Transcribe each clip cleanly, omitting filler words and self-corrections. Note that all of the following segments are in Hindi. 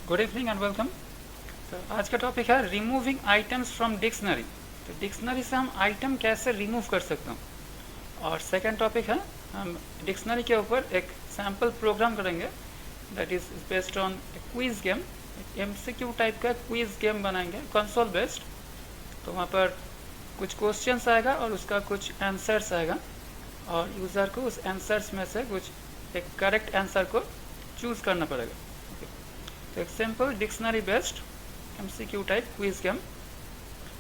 Good evening and welcome. तो आज का टॉपिक है रिमूविंग आइटम्स फ्रॉम डिक्शनरी। तो डिक्शनरी से हम आइटम कैसे रिमूव कर सकते हैं। और सेकंड टॉपिक है हम डिक्शनरी के ऊपर एक सैम्पल प्रोग्राम करेंगे that is based on quiz game. MCQ type का क्विज गेम बनाएंगे कंसोल बेस्ड। तो वहाँ पर कुछ क्वेश्चंस आएगा और उसका कुछ आंसर्स आएगा और यूज़र को उस आंसर्स में से कुछ एक करेक्ट आंसर को चूज़ करना पड़ेगा। तो एक simple dictionary based MCQ type quiz game.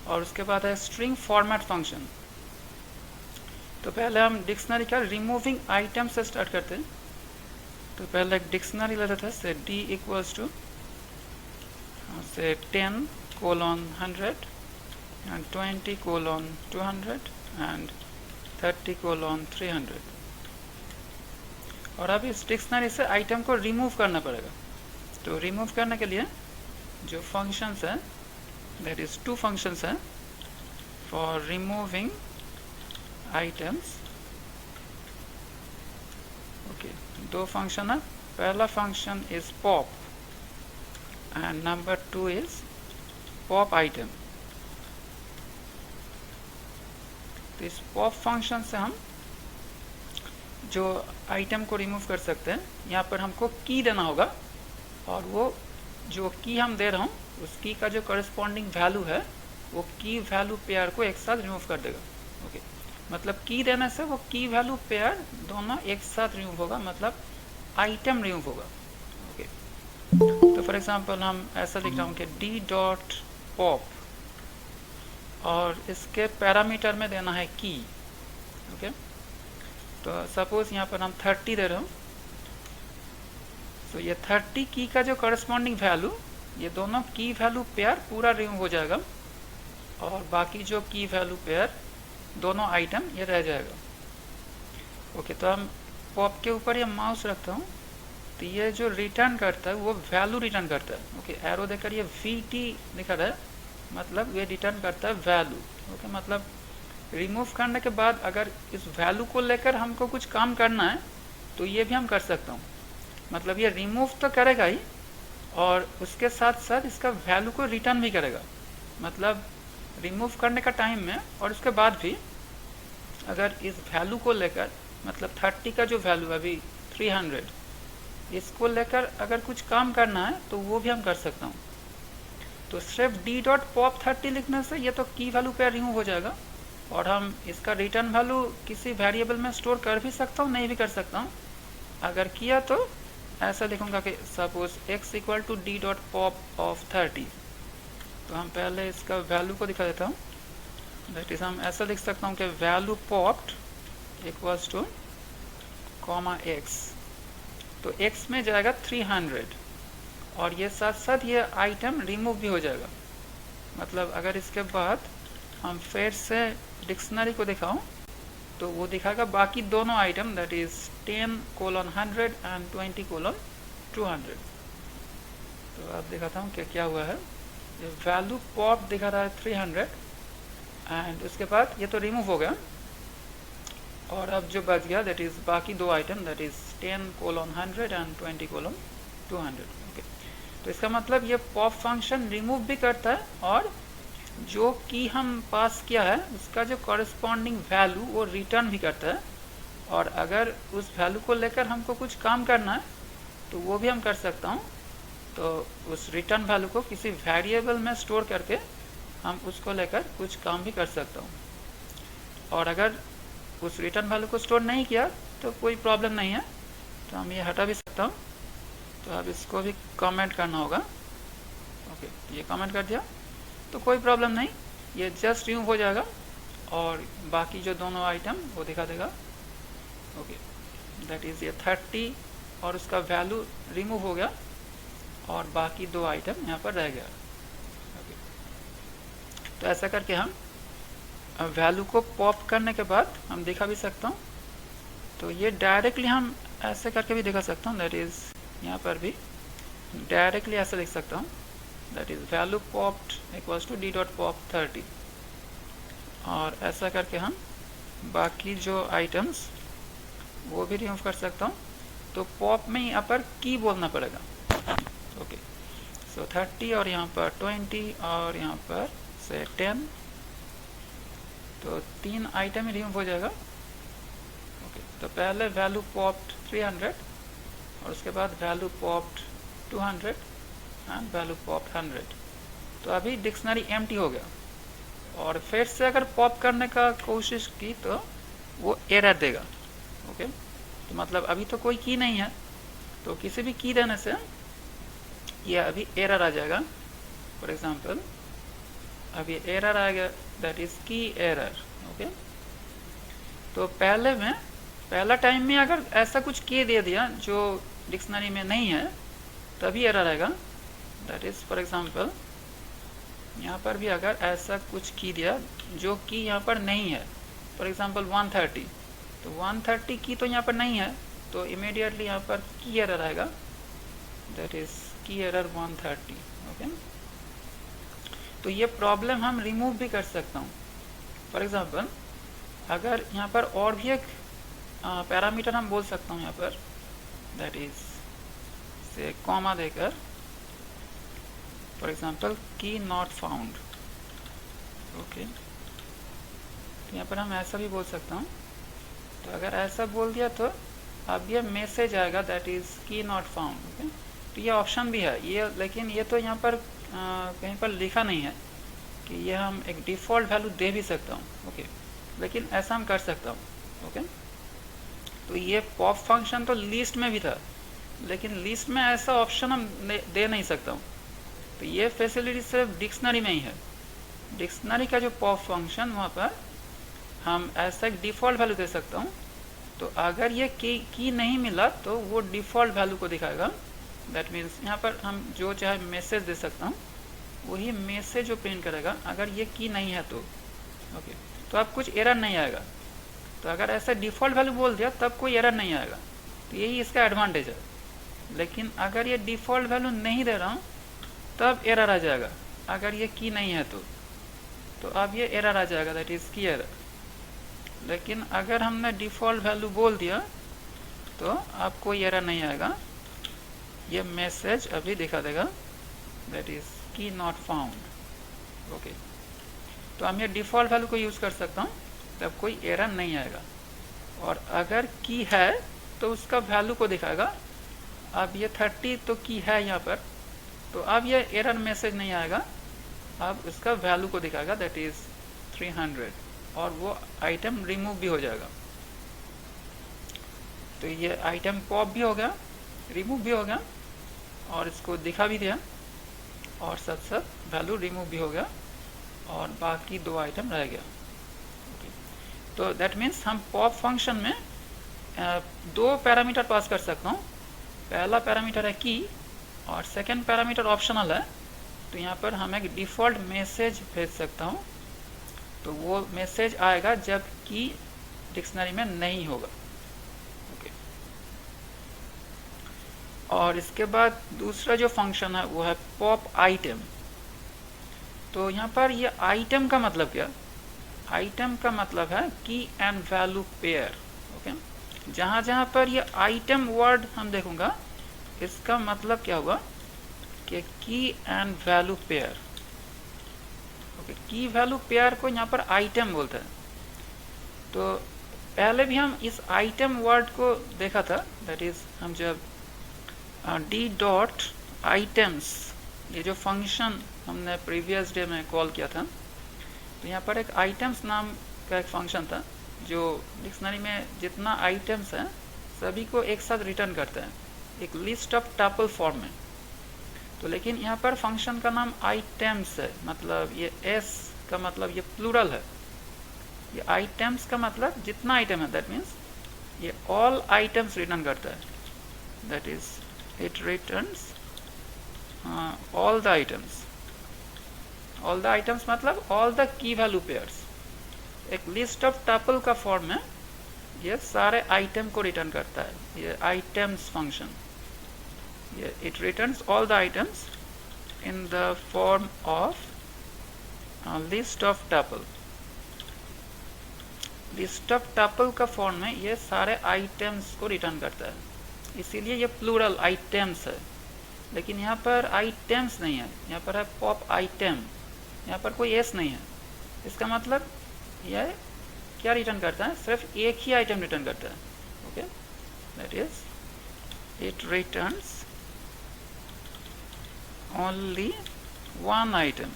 और उसके बाद है स्ट्रिंग फॉर्मेट फंक्शन। तो पहले हम डिक्शनरी का रिमूविंग आइटम से स्टार्ट करते हैं। तो पहले एक डिक्शनरी लेते थे से डी इक्वल्स टू से 10:100 and 20:200 and 30:300। और अब इस डिक्शनरी से आइटम को रिमूव करना पड़ेगा। तो रिमूव करने के लिए जो फंक्शंस है दैट इज टू फंक्शंस है फॉर रिमूविंग आइटम्स। ओके, दो फंक्शन है। पहला function is pop and number 2 is pop item. तो इस पॉप फंक्शन से हम जो आइटम को रिमूव कर सकते हैं, यहाँ पर हमको की देना होगा और वो जो की हम दे रहा हूँ उस की का जो करस्पॉन्डिंग वैल्यू है वो की वैल्यू पेयर को एक साथ रिमूव कर देगा। ओके, मतलब की देने से वो की वैल्यू पेयर दोनों एक साथ रिमूव होगा, मतलब आइटम रिमूव होगा। ओके, तो फॉर एग्जांपल हम ऐसा लिख रहा हूँ कि डी डॉट पॉप और इसके पैरामीटर में देना है की। ओके, तो सपोज यहाँ पर हम 30 दे रहे हूँ। तो ये 30 की का जो करस्पॉन्डिंग वैल्यू, ये दोनों की वैल्यू पेयर पूरा रिमूव हो जाएगा और बाकी जो की वैल्यू पेयर दोनों आइटम ये रह जाएगा। ओके, तो हम पॉप के ऊपर ये माउस रखता हूँ तो ये जो रिटर्न करता है वो वैल्यू रिटर्न करता है। ओके, एरो देकर ये VT दिखा रहा है, मतलब ये रिटर्न करता है वैल्यू। ओके, मतलब रिमूव करने के बाद अगर इस वैल्यू को लेकर हमको कुछ काम करना है तो ये भी हम कर सकता हूँ। मतलब ये रिमूव तो करेगा ही और उसके साथ साथ इसका वैल्यू को रिटर्न भी करेगा। मतलब रिमूव करने का टाइम में और उसके बाद भी अगर इस वैल्यू को लेकर, मतलब 30 का जो वैल्यू है अभी 300, इसको लेकर अगर कुछ काम करना है तो वो भी हम कर सकता हूँ। तो सिर्फ डी डॉट पॉप 30 लिखने से ये तो की वैल्यू पे रिमूव हो जाएगा और हम इसका रिटर्न वैल्यू किसी वेरिएबल में स्टोर कर भी सकता हूँ, नहीं भी कर सकता हूँ। अगर किया तो ऐसा लिखूंगा कि suppose x equal to d dot pop of 30। तो हम पहले इसका वैल्यू को दिखा देता हूँ। दैट इज हम ऐसा लिख सकता हूँ कि value popped equals two comma x। तो x में जाएगा 300 और ये साथ साथ ये आइटम रिमूव भी हो जाएगा। मतलब अगर इसके बाद हम फिर से डिक्शनरी को दिखाऊं तो वो दिखाएगा बाकी दोनों आइटम दैट इज 10:100 एंड 20:200। तो अब दिखाता हूँ कि क्या हुआ है। ये वैल्यू पॉप दिखा रहा है 300 एंड उसके बाद ये तो रिमूव हो गया और अब जो बच गया दैट इज बाकी दो item that is 10:100 and 20:200। Okay, तो इसका मतलब ये पॉप फंक्शन रिमूव भी करता है और जो की हम पास किया है उसका जो कॉरेस्पॉन्डिंग वैल्यू वो रिटर्न भी करता है। और अगर उस वैल्यू को लेकर हमको कुछ काम करना है तो वो भी हम कर सकता हूँ। तो उस रिटर्न वैल्यू को किसी वेरिएबल में स्टोर करके हम उसको लेकर कुछ काम भी कर सकता हूँ। और अगर उस रिटर्न वैल्यू को स्टोर नहीं किया तो कोई प्रॉब्लम नहीं है, तो हम ये हटा भी सकता हूँ। तो अब इसको भी कमेंट करना होगा। ओके, ये कमेंट कर दिया तो कोई प्रॉब्लम नहीं, ये जस्ट रिमूव हो जाएगा और बाकी जो दोनों आइटम वो दिखा देगा। ओके, दैट इज ये 30 और उसका वैल्यू रिमूव हो गया और बाकी दो आइटम यहाँ पर रह गया। ओके, तो ऐसा करके हम वैल्यू को पॉप करने के बाद हम दिखा भी सकता हूँ। तो ये डायरेक्टली हम ऐसे करके भी दिखा सकता हूँ, दैट इज यहाँ पर भी डायरेक्टली ऐसे लिख सकता हूँ that is value popped equals to d dot pop 30। और ऐसा करके हम बाकी जो आइटम्स वो भी रिमूव कर सकता हूँ। तो पॉप में यहाँ पर की बोलना पड़ेगा। ओके, सो 30 और यहाँ पर 20 और यहाँ पर से 10, तो 3 आइटम रिमूव हो जाएगा। ओके, तो पहले वैल्यू पॉप्ड 300 और उसके बाद value popped 200 and value popped 100। तो अभी डिक्शनरी एम्प्टी हो गया, और फिर से अगर पॉप करने का कोशिश की तो वो एरर देगा। ओके, तो मतलब अभी तो कोई की नहीं है, तो किसी भी की देने से ये अभी एरर आ जाएगा। फॉर एग्जांपल अभी एरर आ गया, दैट इज की एरर। ओके, तो पहला टाइम में अगर ऐसा कुछ की दे दिया जो डिक्शनरी में नहीं है तभी एरर आएगा। दैट इज फॉर एग्जांपल यहाँ पर भी अगर ऐसा कुछ की दिया जो कि यहाँ पर नहीं है, फॉर एग्जांपल 130, तो 130 की तो यहाँ पर नहीं है, तो इमीडिएटली यहाँ पर की एरर आएगा, दैट इज की एरर 130। ओके, तो ये प्रॉब्लम हम रिमूव भी कर सकता हूँ। फॉर एग्जांपल अगर यहाँ पर और भी एक पैरामीटर हम बोल सकता हूँ यहाँ पर, दैट इज से कॉमा देकर, फॉर एग्जांपल की नॉट फाउंड। ओके, तो यहाँ पर हम ऐसा भी बोल सकता हूँ। तो अगर ऐसा बोल दिया तो अब ये मैसेज आएगा, दैट इज की नॉट फाउंड। ओके, तो ये ऑप्शन भी है ये, लेकिन ये तो यहाँ पर कहीं पर लिखा नहीं है कि ये हम एक डिफ़ॉल्ट वैल्यू दे भी सकता हूँ। ओके, लेकिन ऐसा हम कर सकता हूँ। ओके, तो ये पॉप फंक्शन तो लिस्ट में भी था, लेकिन लिस्ट में ऐसा ऑप्शन हम दे नहीं सकता हूँ। तो ये फैसिलिटी सिर्फ डिक्शनरी में ही है। डिक्शनरी का जो पॉप फंक्शन, वहाँ पर हम ऐसा एक डिफ़ॉल्ट वैल्यू दे सकता हूँ। तो अगर ये की नहीं मिला तो वो डिफ़ॉल्ट वैल्यू को दिखाएगा। दैट मीन्स यहाँ पर हम जो चाहे मैसेज दे सकता हूँ, वही मैसेज जो प्रिंट करेगा अगर ये की नहीं है तो। ओके, तो अब कुछ एरर नहीं आएगा। तो अगर ऐसा डिफ़ॉल्ट वैल्यू बोल दिया तब कोई एरर नहीं आएगा, तो यही इसका एडवांटेज है। लेकिन अगर ये डिफ़ॉल्ट वैल्यू नहीं दे रहा हूँ तब एरर आ जाएगा, अगर ये की नहीं है तो अब ये एरर आ जाएगा, दैट इज़ की एरर। लेकिन अगर हमने डिफ़ॉल्ट वैल्यू बोल दिया तो अब कोई एरर नहीं आएगा, ये मैसेज अभी दिखा देगा, दैट इज़ की नॉट फाउंड। ओके, तो हम ये डिफ़ॉल्ट वैल्यू को यूज़ कर सकता हूँ, तब कोई एरर नहीं आएगा। और अगर की है तो उसका वैल्यू को दिखाएगा। अब ये 30 तो की है यहाँ पर, तो अब ये एरर मैसेज नहीं आएगा, अब उसका वैल्यू को दिखाएगा, दैट इज़ 300, और वो आइटम रिमूव भी हो जाएगा। तो ये आइटम पॉप भी हो गया, रिमूव भी हो गया, और इसको दिखा भी दिया, और साथ साथ वैल्यू रिमूव भी हो गया, और बाकी 2 आइटम रह गया। ओके, तो दैट मीन्स हम पॉप फंक्शन में 2 पैरामीटर पास कर सकता हूँ। पहला पैरामीटर है की, और सेकंड पैरामीटर ऑप्शनल है। तो यहाँ पर हम एक डिफ़ॉल्ट मैसेज भेज सकता हूँ, तो वो मैसेज आएगा जब की डिक्शनरी में नहीं होगा। ओके, और इसके बाद दूसरा जो फंक्शन है वो है पॉप आइटम। तो यहाँ पर ये आइटम का मतलब क्या? आइटम का मतलब है की एंड वैल्यू पेयर। ओके, जहाँ जहाँ पर ये आइटम वर्ड हम देखूंगा, इसका मतलब क्या होगा कि की एंड वैल्यू पेयर। ओके, की वैल्यू पेयर को यहाँ पर आइटम बोलते हैं। तो पहले भी हम इस आइटम वर्ड को देखा था, दैट इज हम जब डी डॉट आइटम्स, ये जो फंक्शन हमने प्रीवियस डे में कॉल किया था, तो यहाँ पर एक आइटम्स नाम का एक फंक्शन था जो डिक्शनरी में जितना आइटम्स हैं सभी को एक साथ रिटर्न करते हैं एक लिस्ट ऑफ टपल फॉर्म में। तो लेकिन यहाँ पर फंक्शन का नाम आइटम्स है, मतलब ये एस का मतलब ये प्लूरल है। ये आइटम्स का मतलब जितना आइटम है, दैट मीन्स ये ऑल आइटम्स रिटर्न करता है, that is it returns all the items. All the items मतलब all the key value pairs. एक लिस्ट ऑफ टपल का फॉर्म में ये सारे आइटम को रिटर्न करता है, ये items function. It returns all the items in the form of a list of tuple. List of tuple का फॉर्म में ये सारे आइटम्स को रिटर्न करता है, इसीलिए ये प्लूरल आइटम्स है। लेकिन यहाँ पर आइटम्स नहीं है, यहाँ पर है पॉप आइटम, यहाँ पर कोई एस नहीं है। इसका मतलब यह क्या रिटर्न करता है, सिर्फ एक ही आइटम रिटर्न करता है। Okay, that is it returns only one item,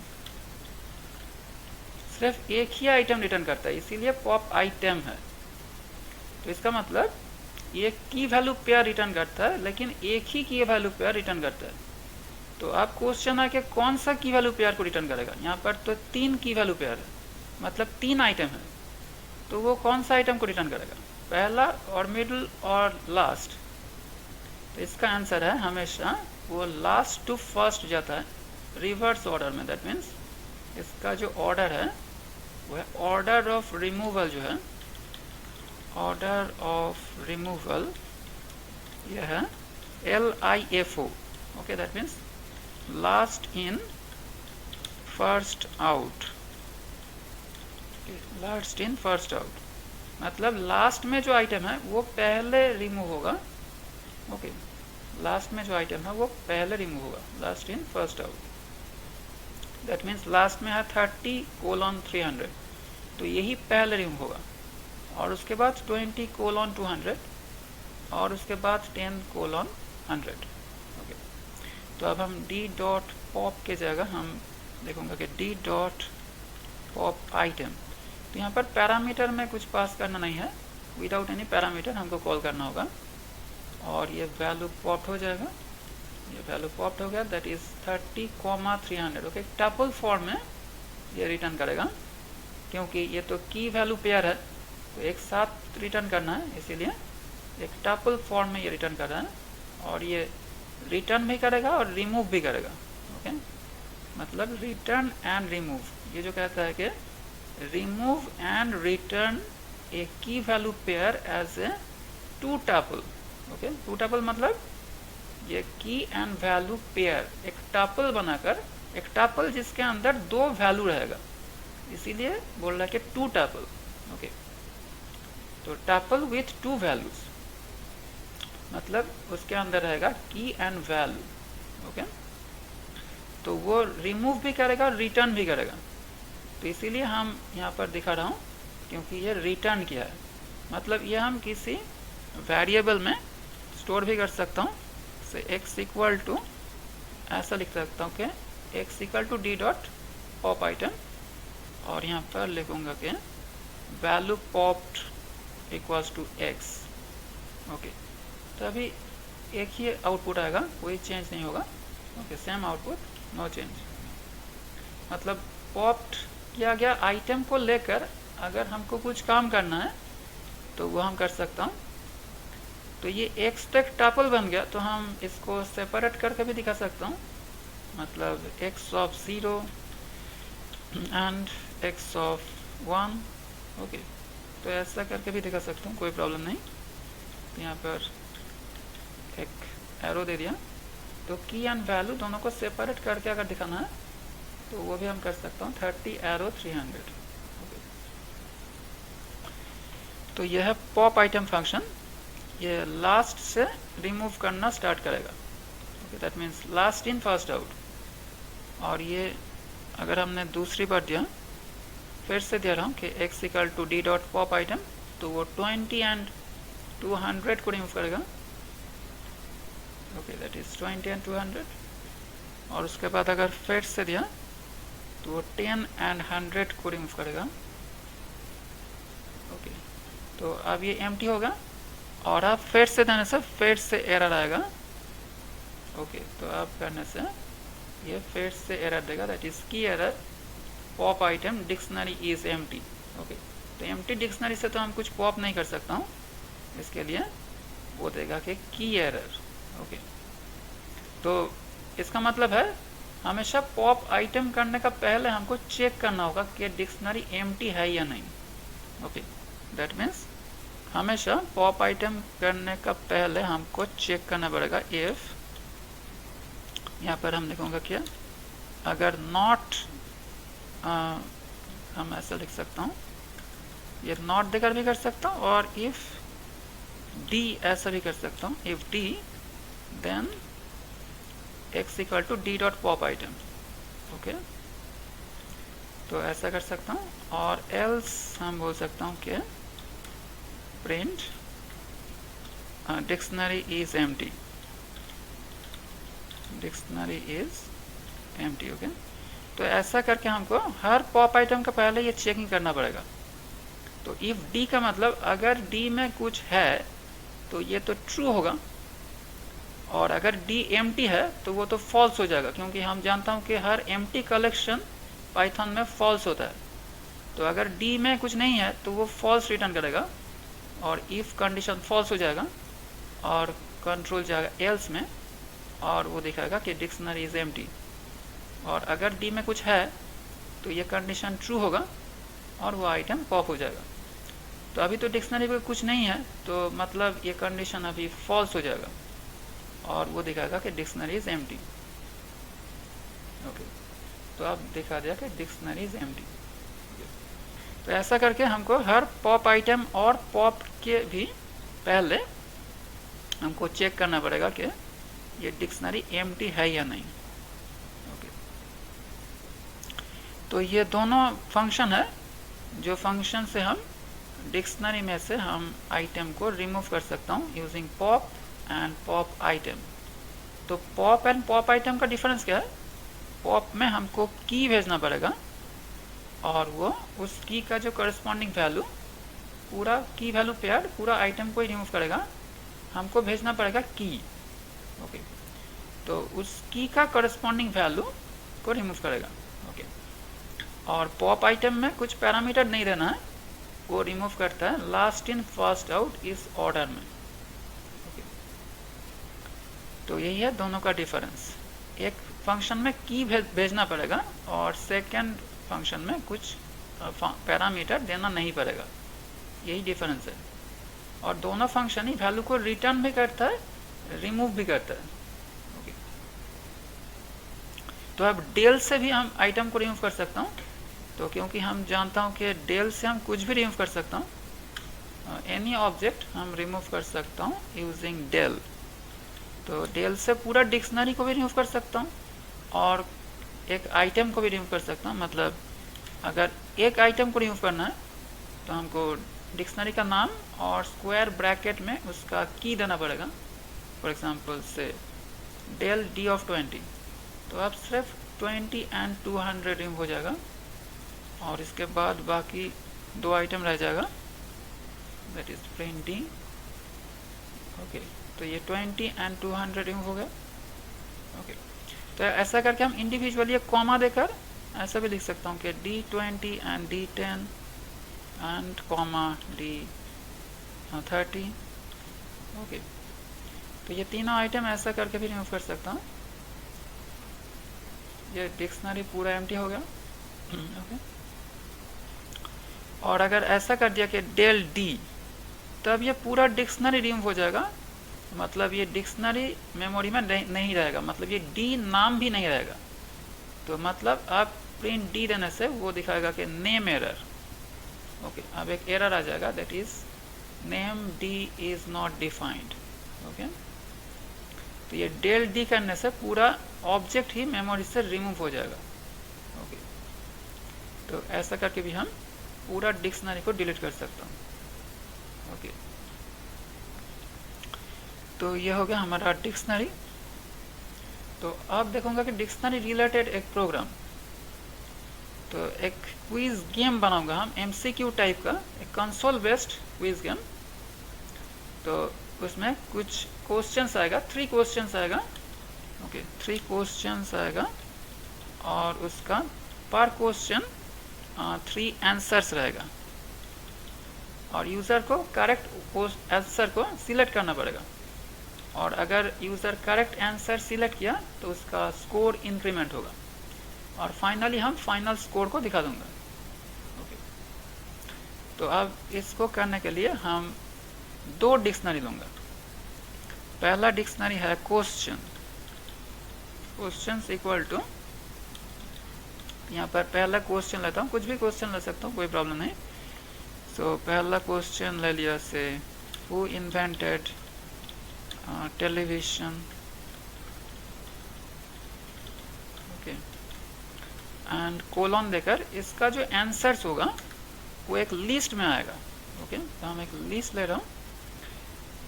सिर्फ एक ही आइटम रिटर्न करता है, इसीलिए पॉप आइटम है। तो इसका मतलब ये की वैल्यू पेयर रिटर्न करता है, लेकिन एक ही की वैल्यू पेयर रिटर्न करता है। तो अब क्वेश्चन है कि कौन सा की वैल्यू पेयर को रिटर्न करेगा। यहाँ पर तो 3 की वैल्यू पेयर है, मतलब 3 आइटम है, तो वो कौन सा आइटम को रिटर्न करेगा, पहला और मिडल और लास्ट। तो इसका आंसर है हमेशा वो लास्ट टू फर्स्ट जाता है, रिवर्स ऑर्डर में। दैट मीन्स इसका जो ऑर्डर है वो है ऑर्डर ऑफ रिमूवल, जो है ऑर्डर ऑफ रिमूवल, यह है LIFO। Okay, that means last in first out, last in first out, मतलब लास्ट में जो आइटम है वो पहले रिमूव होगा। ओके, लास्ट में जो आइटम है वो पहले रिमूव होगा, last in first out. That means last में है 30:300, तो यही पहले रिमूव होगा, और उसके बाद 20:200, और उसके बाद 10:100। ओके, तो अब हम d.pop के जगह हम देखूंगा कि d.pop आइटम। तो यहाँ पर पैरामीटर में कुछ पास करना नहीं है, विदाउट एनी पैरामीटर हमको कॉल करना होगा, और ये वैल्यू पॉप्ड हो जाएगा, ये वैल्यू पॉप्ड हो गया, that is 30:300। Okay, tuple form में ये रिटर्न करेगा, क्योंकि ये तो की वैल्यू पेयर है, तो एक साथ रिटर्न करना है, इसीलिए एक टपल फॉर्म में ये रिटर्न कर रहा है, और ये रिटर्न भी करेगा और रिमूव भी करेगा। ओके, मतलब रिटर्न एंड रिमूव, ये जो कहता है कि remove and return a key value pair as a 2 tuple. Okay, 2 tuple मतलब ये की एंड वैल्यू पेयर एक टपल बनाकर, एक टपल जिसके अंदर 2 वैल्यू रहेगा, इसीलिए बोल रहा है कि 2 टपल। ओके, तो टपल विथ 2 वैल्यूज, मतलब उसके अंदर रहेगा की एंड वैल्यू। ओके, तो वो रिमूव भी करेगा और रिटर्न भी करेगा, तो इसीलिए हम यहाँ पर दिखा रहा हूँ, क्योंकि ये रिटर्न किया है, मतलब ये हम किसी वेरिएबल में स्टोर भी कर सकता हूँ। से x इक्वल टू, ऐसा लिख सकता हूँ कि x equal to d.pop item, और यहाँ पर लिखूंगा कि value popped equals to x। Okay, तो अभी एक ही आउटपुट आएगा, कोई चेंज नहीं होगा। Okay, same output, no change, मतलब पॉप्ड किया गया आइटम को लेकर अगर हमको कुछ काम करना है तो वो हम कर सकता हूँ। तो ये x तक टपल बन गया, तो हम इसको सेपरेट करके भी दिखा सकता हूँ, मतलब x of 0 and x of 1। Okay, तो ऐसा करके भी दिखा सकता हूँ, कोई प्रॉब्लम नहीं। तो यहाँ पर एक एरो दे दिया, तो की एंड वैल्यू दोनों को सेपरेट करके अगर दिखाना है तो वो भी हम कर सकता हूँ, 30:300। तो यह है पॉप आइटम फंक्शन, ये लास्ट से रिमूव करना स्टार्ट करेगा। Okay, that means last in first out. और ये अगर हमने दूसरी बार दिया, फिर से दे रहा हूँ कि x equal to d.pop item, तो वो 20 एंड 200 को रिमूव करेगा। Okay, that is 20 and 200। और उसके बाद अगर फिर से दिया तो वो 10 एंड 100 को रिमूव करेगा। ओके, तो अब ये एम्प्टी होगा, और आप फिर से देने से फिर से एरर आएगा। ओके, तो अब करने से ये फिर से एरर देगा, दैट इज की error pop item dictionary is empty. Okay, तो एम्प्टी डिक्शनरी से तो हम कुछ पॉप नहीं कर सकता हूँ, इसके लिए वो देगा कि की एरर। ओके, तो इसका मतलब है हमेशा पॉप आइटम करने का पहले हमको चेक करना होगा कि डिक्शनरी एम्प्टी है या नहीं। ओके, दैट मीन्स हमेशा पॉप आइटम करने का पहले हमको चेक करना पड़ेगा इफ, यहाँ पर हम लिखूंगा क्या, अगर नॉट, हम ऐसा लिख सकता हूँ, ये नॉट देकर भी कर सकता हूँ, और इफ डी ऐसा भी कर सकता हूँ, if d then x equal to d dot pop item. Okay, तो ऐसा कर सकता हूँ। और एल्स हम बोल सकता हूँ कि print dictionary is empty, dictionary is empty. Okay, तो ऐसा करके हमको हर पॉप आइटम का पहले ये चेकिंग करना पड़ेगा। तो इफ डी का मतलब अगर डी में कुछ है तो ये तो ट्रू होगा, और अगर डी एम्प्टी है तो वो तो फॉल्स हो जाएगा, क्योंकि हम जानता हूँ कि हर एम्प्टी कलेक्शन पाइथन में फॉल्स होता है। तो अगर डी में कुछ नहीं है तो वो फॉल्स रिटर्न करेगा, और इफ कंडीशन फॉल्स हो जाएगा और कंट्रोल जाएगा एल्स में, और वो दिखाएगा कि डिक्शनरी इज एम्प्टी। और अगर डी में कुछ है तो ये कंडीशन ट्रू होगा और वो आइटम पॉप हो जाएगा। तो अभी तो डिक्शनरी में कुछ नहीं है, तो मतलब ये कंडीशन अभी फॉल्स हो जाएगा और वो दिखाएगा कि डिक्शनरी इज एम्प्टी। ओके, तो अब दिखा दिया कि डिक्शनरी इज एम्प्टी। तो ऐसा करके हमको हर पॉप आइटम और पॉप के भी पहले हमको चेक करना पड़ेगा कि ये डिक्शनरी एम्प्टी है या नहीं। ओके, तो ये दोनों फंक्शन है, जो फंक्शन से हम डिक्शनरी में से हम आइटम को रिमूव कर सकता हूँ using pop and pop item. तो पॉप एंड पॉप आइटम का डिफरेंस क्या है? पॉप में हमको की भेजना पड़ेगा और वो उस की का जो करस्पॉन्डिंग वैल्यू, पूरा की वैल्यू पेयर पूरा आइटम को ही रिमूव करेगा, हमको भेजना पड़ेगा की। ओके, तो उस की का करस्पॉन्डिंग वैल्यू को रिमूव करेगा। ओके, और पॉप आइटम में कुछ पैरामीटर नहीं देना है, वो रिमूव करता है लास्ट इन फर्स्ट आउट इस ऑर्डर में। ओके, तो यही है दोनों का डिफरेंस। एक फंक्शन में की भेजना पड़ेगा और सेकंड फंक्शन में कुछ पैरामीटर देना नहीं पड़ेगा, यही डिफरेंस है। और दोनों फंक्शन ही वैल्यू को रिटर्न भी करता है, रिमूव भी करता है। ओके, तो अब डेल से भी हम आइटम को रिमूव कर सकता हूँ, तो क्योंकि हम जानता हूँ कि डेल से हम कुछ भी रिमूव कर सकता हूँ, एनी ऑब्जेक्ट हम रिमूव कर सकता हूँ यूजिंग डेल। तो डेल से पूरा डिक्शनरी को भी रिमूव कर सकता हूँ और एक आइटम को भी रिमूव कर सकता हूँ। मतलब अगर एक आइटम को रिमूव करना है तो हमको डिक्शनरी का नाम और स्क्वायर ब्रैकेट में उसका की देना पड़ेगा। फॉर एग्जांपल से डेल डी ऑफ 20, तो अब सिर्फ 20 एंड 200 रिमूव हो जाएगा और इसके बाद बाकी दो आइटम रह जाएगा, दैट इज प्रिंटिंग। ओके, तो ये 20 एंड 200 रिमूव हो गया। ओके, तो ऐसा करके हम इंडिविजुअली एक कॉमा देकर ऐसा भी लिख सकता हूँ कि D20 and D10 and comma D30। Okay, तो ये तीनों आइटम ऐसा करके भी रिमूव कर सकता हूँ। ये डिक्शनरी पूरा एम्प्टी हो गया। ओके, और अगर ऐसा कर दिया कि डेल D, तब ये पूरा डिक्शनरी रिमूव हो जाएगा। मतलब ये डिक्शनरी मेमोरी में नहीं रहेगा, मतलब ये डी नाम भी नहीं रहेगा। तो मतलब आप प्रिंट डी देने से वो दिखाएगा कि नेम एरर। ओके, अब एक एरर आ जाएगा, that is name D is not defined. Okay, तो ये डेल डी करने से पूरा ऑब्जेक्ट ही मेमोरी से रिमूव हो जाएगा। ओके, तो ऐसा करके भी हम पूरा डिक्शनरी को डिलीट कर सकता हूँ। ओके, तो ये हो गया हमारा डिक्शनरी। तो अब देखूंगा कि डिक्शनरी रिलेटेड एक प्रोग्राम, तो एक क्विज गेम बनाऊंगा हम, MCQ टाइप का, एक कंसोल बेस्ड क्विज गेम। तो उसमें कुछ क्वेश्चंस आएगा, 3 क्वेश्चंस आएगा। ओके, 3 क्वेश्चंस आएगा और उसका पर क्वेश्चन 3 आंसर्स रहेगा और यूज़र को करेक्ट आंसर को सिलेक्ट करना पड़ेगा। और अगर यूज़र करेक्ट आंसर सिलेक्ट किया तो उसका स्कोर इंक्रीमेंट होगा और फाइनली हम फाइनल स्कोर को दिखा दूंगा। ओके, तो अब इसको करने के लिए हम 2 डिक्शनरी लूँगा। पहला डिक्शनरी है क्वेश्चन, क्वेश्चंस इक्वल टू, यहाँ पर पहला क्वेश्चन लेता हूँ, कुछ भी क्वेश्चन ले सकता हूँ, कोई प्रॉब्लम नहीं। सो पहला क्वेश्चन ले लिया से who invented television okay, and colon देकर इसका जो आंसर्स होगा वो एक लिस्ट में आएगा। ओके, तो हम एक लिस्ट ले रहा हूँ,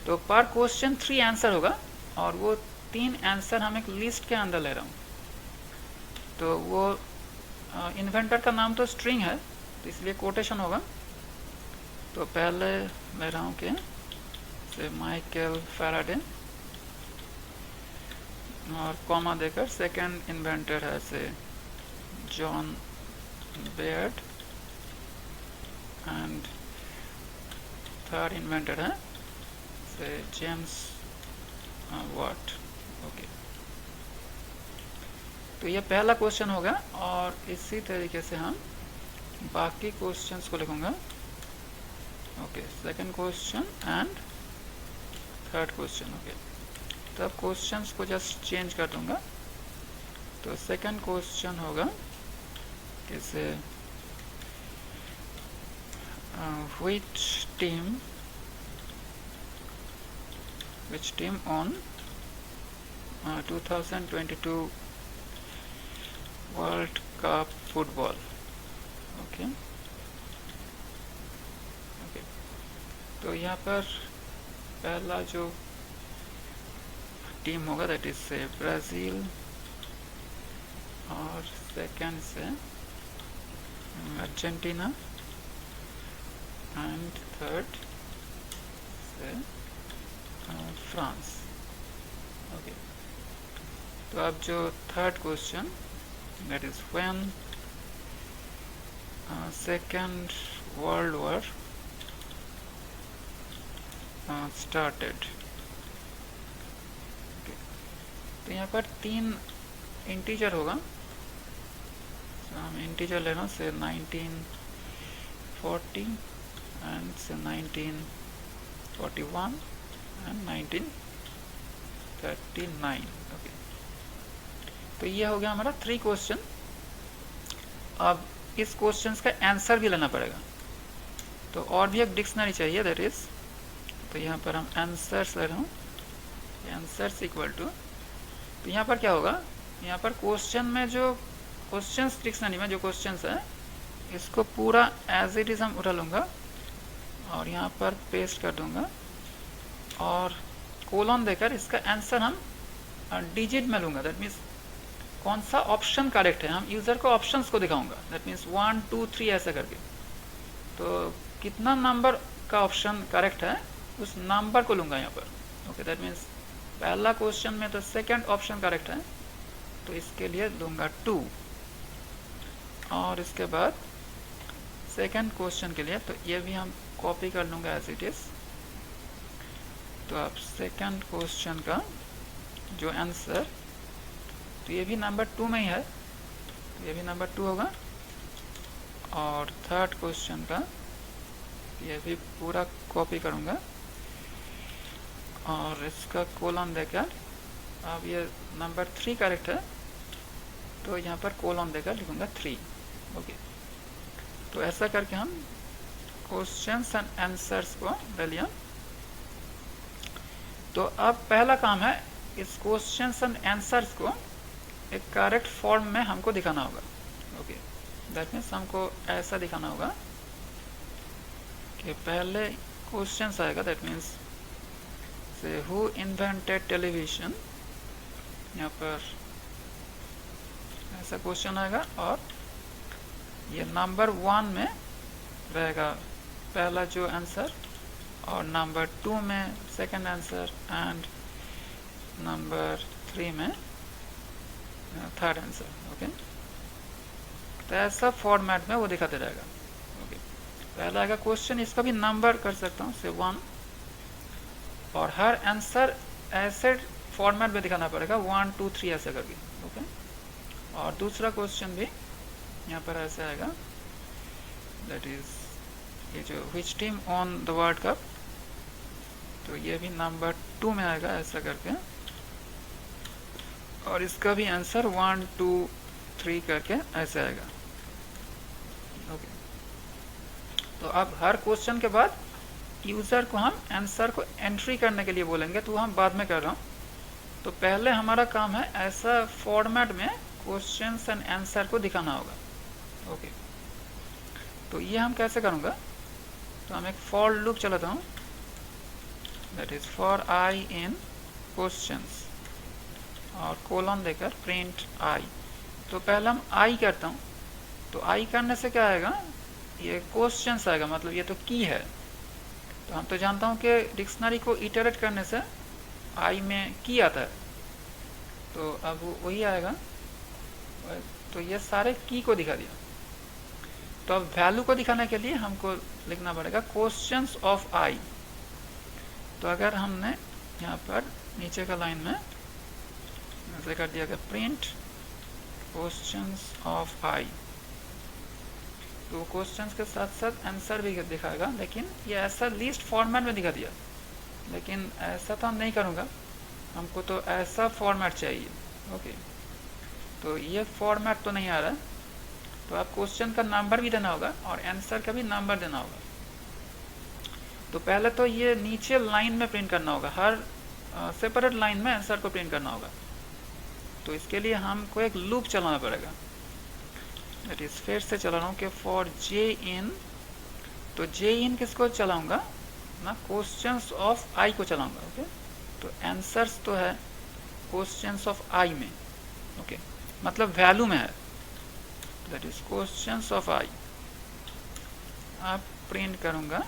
तो पर क्वेश्चन 3 आंसर होगा और वो 3 आंसर हम एक लिस्ट के अंदर ले रहा हूँ। तो वो इन्वेंटर का नाम तो स्ट्रिंग है, तो इसलिए कोटेशन होगा। तो पहले ले रहा हूँ कि से माइकल फैराडे और कॉमा देकर सेकंड इन्वेंटर है से John Baird and third inventor है से जेम्स वाट। ओके, तो ये पहला क्वेश्चन होगा और इसी तरीके से हम बाकी क्वेश्चंस को लिखूंगा। Okay, second question and third question. Okay, तो अब क्वेश्चंस को जस्ट चेंज कर दूंगा। तो सेकंड क्वेश्चन होगा जैसे which team on 2022 World Cup football। Okay, तो यहाँ पर पहला जो टीम होगा दैट इज से ब्राज़ील और सेकंड से अर्जेंटीना एंड थर्ड से फ्रांस। ओके, तो अब जो third question that is when second world war started. तो यहाँ पर 3 इंटीजर होगा, तो हम इंटीजर ले रहा हूँ से 1940 एंड से 1941 एंड 1939। ओके, तो ये हो गया हमारा 3 क्वेश्चन। अब इस क्वेश्चंस का आंसर भी लेना पड़ेगा, तो और भी एक डिक्शनरी चाहिए दैट इज, तो यहाँ पर हम आंसर्स ले रहा हूँ, आंसर्स इक्वल टू, तो यहाँ पर क्या होगा, यहाँ पर क्वेश्चन में जो क्वेश्चंस डिक्शनरी में जो क्वेश्चंस है इसको पूरा एज इट इज हम उठा लूँगा और यहाँ पर पेस्ट कर दूँगा और कोलॉन देकर इसका आंसर हम डिजिट में लूँगा। दैट मीन्स कौन सा ऑप्शन करेक्ट है, हम यूज़र को ऑप्शंस को दिखाऊंगा। दैट मीन्स 1 2 3 ऐसा करके, तो कितना नंबर का ऑप्शन करेक्ट है उस नंबर को लूँगा यहाँ पर। ओके, दैट मीन्स पहला क्वेश्चन में तो सेकंड ऑप्शन करेक्ट है, तो इसके लिए लूँगा 2 और इसके बाद सेकंड क्वेश्चन के लिए तो ये भी हम कॉपी कर लूँगा एज इट इज़। तो अब सेकंड क्वेश्चन का जो आंसर, तो ये भी नंबर 2 में ही है, तो ये भी नंबर 2 होगा और थर्ड क्वेश्चन का ये भी पूरा कॉपी करूँगा और इसका कोलॉन देकर, अब ये नंबर 3 करेक्ट है तो यहाँ पर कोलॉन देकर लिखूँगा 3। ओके, तो ऐसा करके हम क्वेश्चंस एंड आंसर्स को ले लिया। तो अब पहला काम है इस क्वेश्चंस एंड आंसर्स को एक करेक्ट फॉर्म में हमको दिखाना होगा। ओके, दैट मीन्स हमको ऐसा दिखाना होगा कि पहले क्वेश्चंस आएगा, दैट मीन्स से हु इन्वेंटेड टेलीविजन, यहाँ पर ऐसा क्वेश्चन आएगा और ये नंबर 1 में रहेगा पहला जो आंसर और नंबर 2 में सेकंड आंसर एंड नंबर 3 में थर्ड आंसर। ओके, तो ऐसा फॉर्मेट में वो दिखाते रहेगा। ओके, पहला आएगा क्वेश्चन, इसका भी नंबर कर सकता हूँ से 1 और हर आंसर ऐसे फॉर्मेट में दिखाना पड़ेगा 1 2 3 ऐसे करके। ओके, और दूसरा क्वेश्चन भी यहाँ पर ऐसे आएगा, दैट इज ये जो which team on the world cup, तो ये भी नंबर 2 में आएगा ऐसा करके और इसका भी आंसर 1 2 3 करके ऐसे आएगा। ओके, तो अब हर क्वेश्चन के बाद यूज़र को हम आंसर को एंट्री करने के लिए बोलेंगे, तो हम बाद में कर रहा हूँ। तो पहले हमारा काम है ऐसा फॉर्मेट में क्वेश्चंस एंड आंसर को दिखाना होगा। ओके, तो ये हम कैसे करूँगा, तो हम एक फॉर लूप चलाता हूँ, that is for I in questions और कोलन देकर प्रिंट आई। तो पहले हम आई करता हूँ, तो आई करने से क्या आएगा, ये क्वेश्चंस आएगा, मतलब ये तो की है। तो हम तो जानता हूँ कि डिक्शनरी को इटरेट करने से आई में की आता है, तो अब वही आएगा। तो ये सारे की को दिखा दिया। तो अब वैल्यू को दिखाने के लिए हमको लिखना पड़ेगा क्वेश्चंस ऑफ आई। तो अगर हमने यहाँ पर नीचे का लाइन में ऐसे कर दिया प्रिंट क्वेश्चंस ऑफ आई, तो क्वेश्चंस के साथ साथ आंसर भी दिखाएगा, लेकिन ये ऐसा लिस्ट फॉर्मेट में दिखा दिया। लेकिन ऐसा तो हम नहीं करूँगा, हमको तो ऐसा फॉर्मेट चाहिए। ओके, तो ये फॉर्मेट तो नहीं आ रहा, तो आप क्वेश्चन का नंबर भी देना होगा और आंसर का भी नंबर देना होगा। तो पहले तो ये नीचे लाइन में प्रिंट करना होगा, हर सेपरेट लाइन में आंसर को प्रिंट करना होगा। तो इसके लिए हमको एक लूप चलाना पड़ेगा, दैट इज फिर से चला रहा हूँ कि फॉर जे इन। तो जे इन किसको चलाऊंगा ना, क्वेश्चंस ऑफ आई को चलाऊंगा। ओके, तो आंसर्स तो है क्वेश्चंस ऑफ आई में। ओके, मतलब वैल्यू में है, दैट इज क्वेश्चंस ऑफ आई। आप प्रिंट करूंगा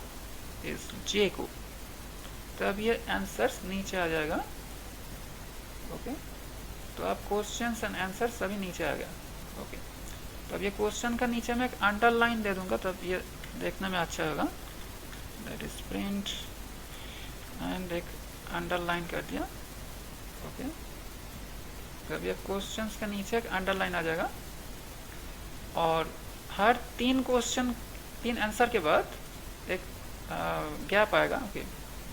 इस जे को, तब ये आंसर्स नीचे आ जाएगा। ओके, तो आप क्वेश्चंस एंड आंसर सभी नीचे आ गया। ओके, तब ये क्वेश्चन का नीचे में एक अंडरलाइन दे दूंगा, तब ये देखने में अच्छा होगा, दैट इज प्रिंट एंड एक अंडरलाइन कर दिया। ओके, तब ये क्वेश्चंस के नीचे एक अंडरलाइन आ जाएगा और हर 3 क्वेश्चन 3 आंसर के बाद एक गैप आएगा। ओके,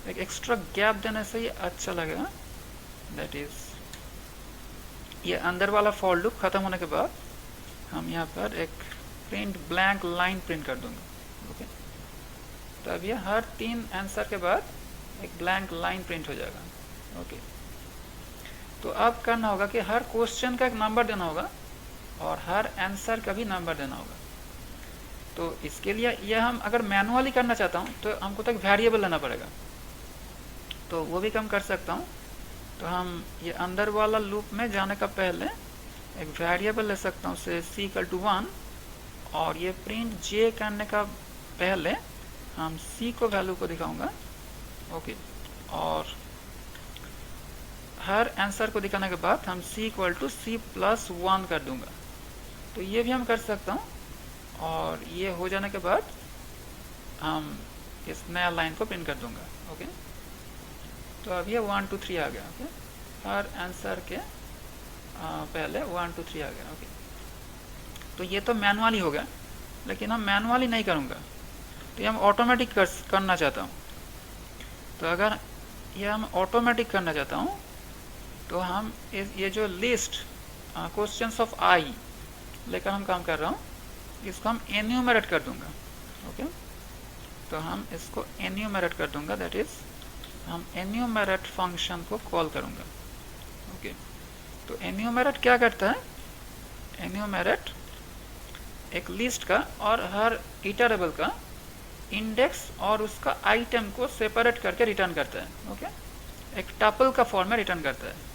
एक एक्स्ट्रा गैप देने से ये अच्छा लगेगा, दैट इज ये अंदर वाला फॉर लूप खत्म होने के बाद हम यहाँ पर एक प्रिंट ब्लैंक लाइन प्रिंट कर दूंगा। ओके, तब ये हर 3 आंसर के बाद एक ब्लैंक लाइन प्रिंट हो जाएगा। ओके, तो अब करना होगा कि हर क्वेश्चन का एक नंबर देना होगा और हर आंसर का भी नंबर देना होगा। तो इसके लिए यह हम अगर मैनुअली करना चाहता हूँ तो हमको तो एक वेरिएबल लेना पड़ेगा, तो वो भी कम कर सकता हूँ। तो हम ये अंदर वाला लूप में जाने का पहले एक वेरिएबल ले सकता हूँ से c=1 और ये प्रिंट j करने का पहले हम c को वैल्यू को दिखाऊंगा। ओके, और हर आंसर को दिखाने के बाद हम c=c+1 कर दूंगा। तो ये भी हम कर सकता हूँ और ये हो जाने के बाद हम इस नया लाइन को प्रिंट कर दूंगा। ओके, तो अब ये 1 2 3 आ गया। ओके, हर आंसर के पहले 1 2 3 आ गया। ओके, तो ये तो मैनुअली हो गया, लेकिन हम मैनुअली नहीं करूँगा, तो ये हम ऑटोमेटिक करना चाहता हूँ। तो अगर ये हम ऑटोमेटिक करना चाहता हूँ तो हम ये जो लिस्ट क्वेश्चंस ऑफ आई लेकर हम काम कर रहा हूँ, इसको हम एन्यूमरेट कर दूंगा। ओके, तो हम इसको एन्यूमरेट कर दूंगा, दैट इज हम एन्यूमरेट फंक्शन को कॉल करूंगा। ओके, तो एन्यूमरेट क्या करता है, एन्यूमरेट एक लिस्ट का और हर इटरेबल का इंडेक्स और उसका आइटम को सेपरेट करके रिटर्न करता है। ओके, एक टपल का फॉर्म में रिटर्न करता है।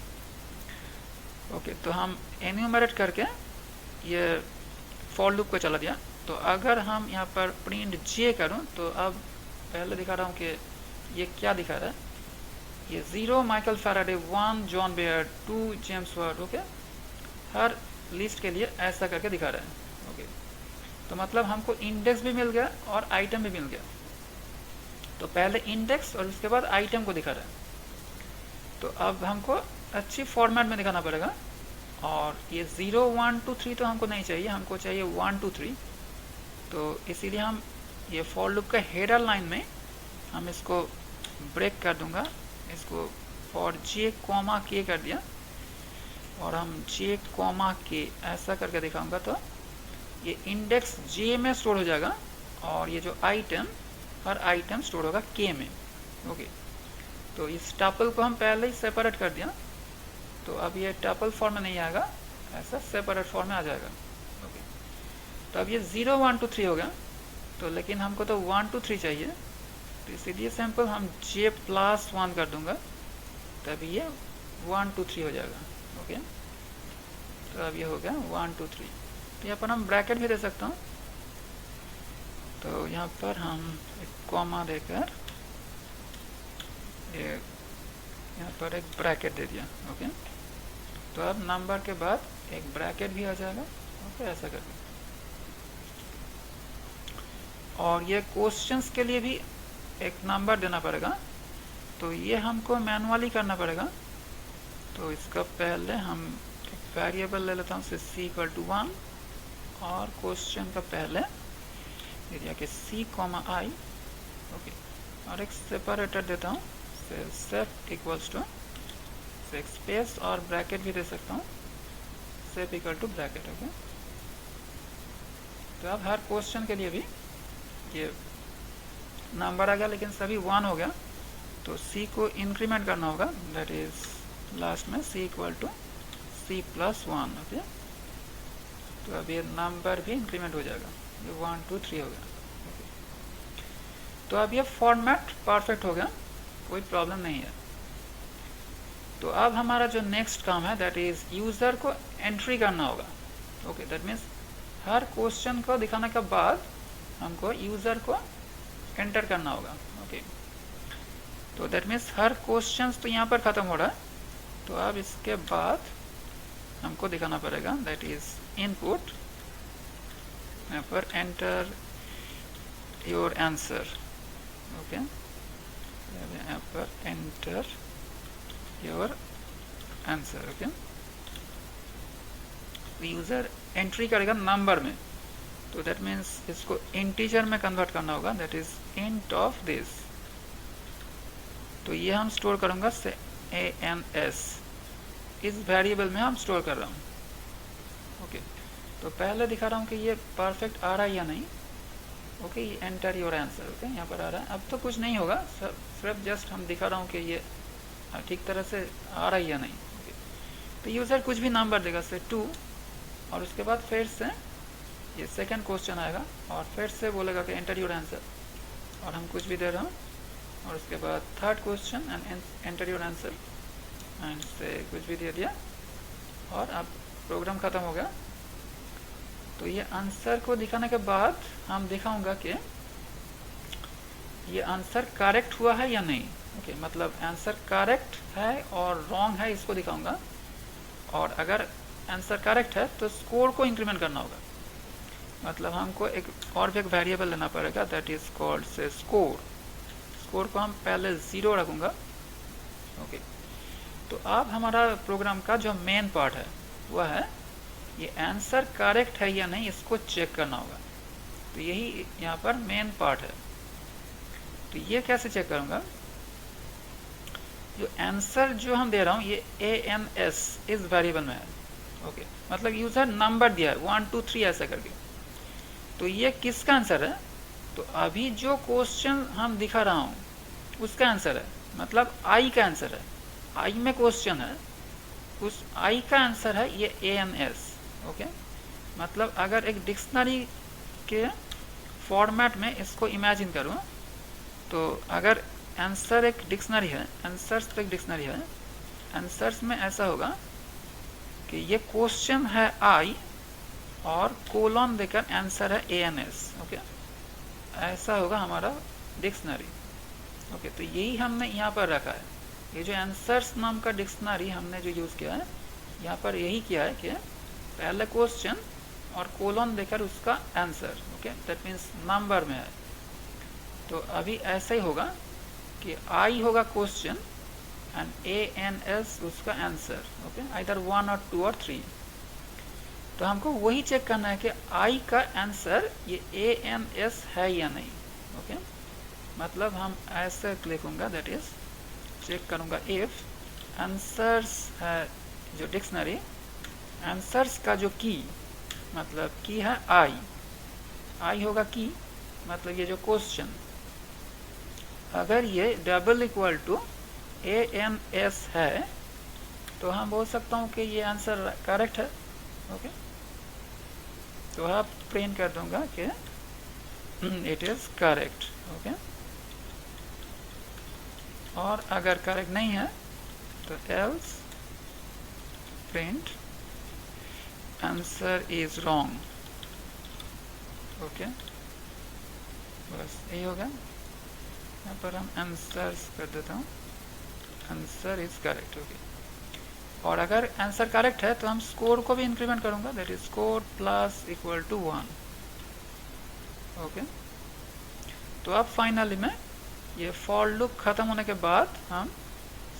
ओके, तो हम एन्यूमरेट करके ये फॉर लूप को चला दिया। तो अगर हम यहाँ पर प्रिंट जे करूँ तो अब पहले दिखा रहा हूँ कि ये क्या दिखा रहा है, ये 0 Michael Faraday, 1 John Bayer, 2 James Ward. Okay, हर लिस्ट के लिए ऐसा करके दिखा रहा है। ओके, तो मतलब हमको इंडेक्स भी मिल गया और आइटम भी मिल गया। तो पहले इंडेक्स और उसके बाद आइटम को दिखा रहा है। तो अब हमको अच्छी फॉर्मेट में दिखाना पड़ेगा और ये 0 1 2 3 तो हमको नहीं चाहिए, हमको चाहिए 1 2 3। तो इसीलिए हम ये फॉर लूप का हेडर लाइन में हम इसको ब्रेक कर दूंगा, इसको फॉर j कॉमा k कर दिया और हम j कॉमा k ऐसा करके दिखाऊंगा। तो ये इंडेक्स j में स्टोर हो जाएगा और ये जो आइटम, हर आइटम स्टोर होगा k में। ओके, तो इस टपल को हम पहले ही सेपरेट कर दिया, तो अब ये टपल फॉर्म में नहीं आएगा, ऐसा सेपरेट फॉर्म में आ जाएगा। ओके, तो अब ये 0 1 2 3 हो गया, तो लेकिन हमको तो 1 2 3 चाहिए, तो इसीलिए सैम्पल हम j+1 कर दूंगा, तभी ये 1 2 3 हो जाएगा। ओके, तो अब ये हो गया 1 2 3। तो यहाँ पर हम ब्रैकेट भी दे सकता हूँ, तो यहाँ पर हम एक कॉमा देकर यहाँ पर एक ब्रैकेट दे दिया। ओके, तो अब नंबर के बाद एक ब्रैकेट भी आ जाएगा। ओके, ऐसा करके, और ये क्वेश्चंस के लिए भी एक नंबर देना पड़ेगा, तो ये हमको मैनुअली करना पड़ेगा। तो इसका पहले हम एक वेरिएबल ले लेता हूँ, c = 1, और क्वेश्चन का पहले दे दिया कि c, i। ओके, और एक सेपरेटर देता हूँ, सेप इक्वल्स टू एक स्पेस और ब्रैकेट भी दे सकता हूँ, सेप इक्वल टू ब्रैकेट। ओके, तो अब हर क्वेश्चन के लिए भी ये नंबर आ गया, लेकिन सभी 1 हो गया, तो c को इंक्रीमेंट करना होगा, दैट इज लास्ट में c = c+1। ओके, तो अब ये नंबर भी इंक्रीमेंट हो जाएगा, ये 1 2 3 हो गया। ओके, तो अब ये फॉर्मेट परफेक्ट हो गया, कोई प्रॉब्लम नहीं है। तो अब हमारा जो नेक्स्ट काम है, दैट इज यूजर को एंट्री करना होगा। Okay, that means her question को दिखाने के बाद हमको यूजर को एंटर करना होगा। ओके, तो दैट मीन्स हर क्वेश्चन तो यहाँ पर खत्म हो रहा है, तो अब इसके बाद हमको दिखाना पड़ेगा, दैट इज इनपुट, यहाँ पर एंटर योर आंसर। ओके, यहाँ पर enter your answer. Okay, user entry करेगा नंबर में, तो दैट मीन्स इसको इंटीजर में कन्वर्ट करना होगा, that is int of this. तो ये हम स्टोर करूंगा से ans, इस वेरिएबल में हम स्टोर कर रहा हूँ। ओके, तो पहले दिखा रहा हूँ कि ये परफेक्ट आ रहा है या नहीं। ओके, ये एंटर योर आंसर। ओके, यहाँ पर आ रहा है, अब तो कुछ नहीं होगा, सिर्फ जस्ट हम दिखा रहा हूँ कि ये ठीक तरह से आ रहा है या नहीं। ओके, तो यूजर कुछ भी नंबर देगा, से 2, और उसके बाद फिर से ये सेकंड क्वेश्चन आएगा, और फिर से बोलेगा कि एंटर योर आंसर, और हम कुछ भी दे रहा हूँ, और उसके बाद third question and enter your answer, and से कुछ भी दे दिया, और अब प्रोग्राम खत्म हो गया। तो ये आंसर को दिखाने के बाद हम दिखाऊंगा कि ये आंसर करेक्ट हुआ है या नहीं। ओके, मतलब आंसर करेक्ट है और रॉन्ग है, इसको दिखाऊंगा, और अगर आंसर करेक्ट है तो स्कोर को इंक्रीमेंट करना होगा, मतलब हमको एक और भी एक वेरिएबल लेना पड़ेगा, दैट इज कॉल्ड से स्कोर। स्कोर को हम पहले 0 रखूंगा। ओके, तो अब हमारा प्रोग्राम का जो मेन पार्ट है वह है ये आंसर करेक्ट है या नहीं, इसको चेक करना होगा। तो यही यहाँ पर मेन पार्ट है। तो ये कैसे चेक करूंगा, जो आंसर जो हम दे रहा हूँ ये ans इस वेरिएबल में है। ओके, मतलब यूजर नंबर दिया है 1 2 3 ऐसा करके, तो ये किसका आंसर है, तो अभी जो क्वेश्चन हम दिखा रहा हूँ उसका आंसर है, मतलब आई का आंसर है, आई में क्वेश्चन है, उस आई का आंसर है ये ans। ओके, मतलब अगर एक डिक्शनरी के फॉर्मेट में इसको इमेजिन करूँ, तो अगर आंसर एक डिक्शनरी है, आंसर्स तो एक डिक्शनरी है, आंसर्स में ऐसा होगा कि ये क्वेश्चन है आई और कोलन देकर आंसर है ans। ओके, ऐसा होगा हमारा डिक्शनरी। ओके, तो यही हमने यहाँ पर रखा है, ये जो आंसर्स नाम का डिक्शनरी हमने जो यूज़ किया है, यहाँ पर यही किया है कि पहले क्वेश्चन और कोलन देकर उसका answer. Okay, that means number में है। तो अभी ऐसा ही होगा कि आई होगा क्वेश्चन एंड ans उसका आंसर। ओके, आइदर 1 और 2 और 3। तो हमको वही चेक करना है कि आई का आंसर ये ans है या नहीं। ओके, मतलब हम ऐसे लिखूंगा, दैट इज चेक करूंगा इफ आंसर्स है जो डिक्शनरी, आंसर्स का जो की मतलब की है आई होगा की, मतलब ये जो क्वेश्चन अगर ये डबल इक्वल टू ans है तो हम बोल सकता हूँ कि ये आंसर करेक्ट है। ओके, तो आप प्रिंट कर दूंगा कि इट इज़ करेक्ट। ओके, और अगर करेक्ट नहीं है तो else print answer is wrong. Okay, बस यही होगा। यहाँ पर हम आंसर्स कर देता हूँ, आंसर इज करेक्ट। ओके, और अगर आंसर करेक्ट है तो हम स्कोर को भी इंक्रीमेंट करूंगा, that is score plus equal to 1। Okay, तो अब फाइनली मैं ये फॉर लूप खत्म होने के बाद हम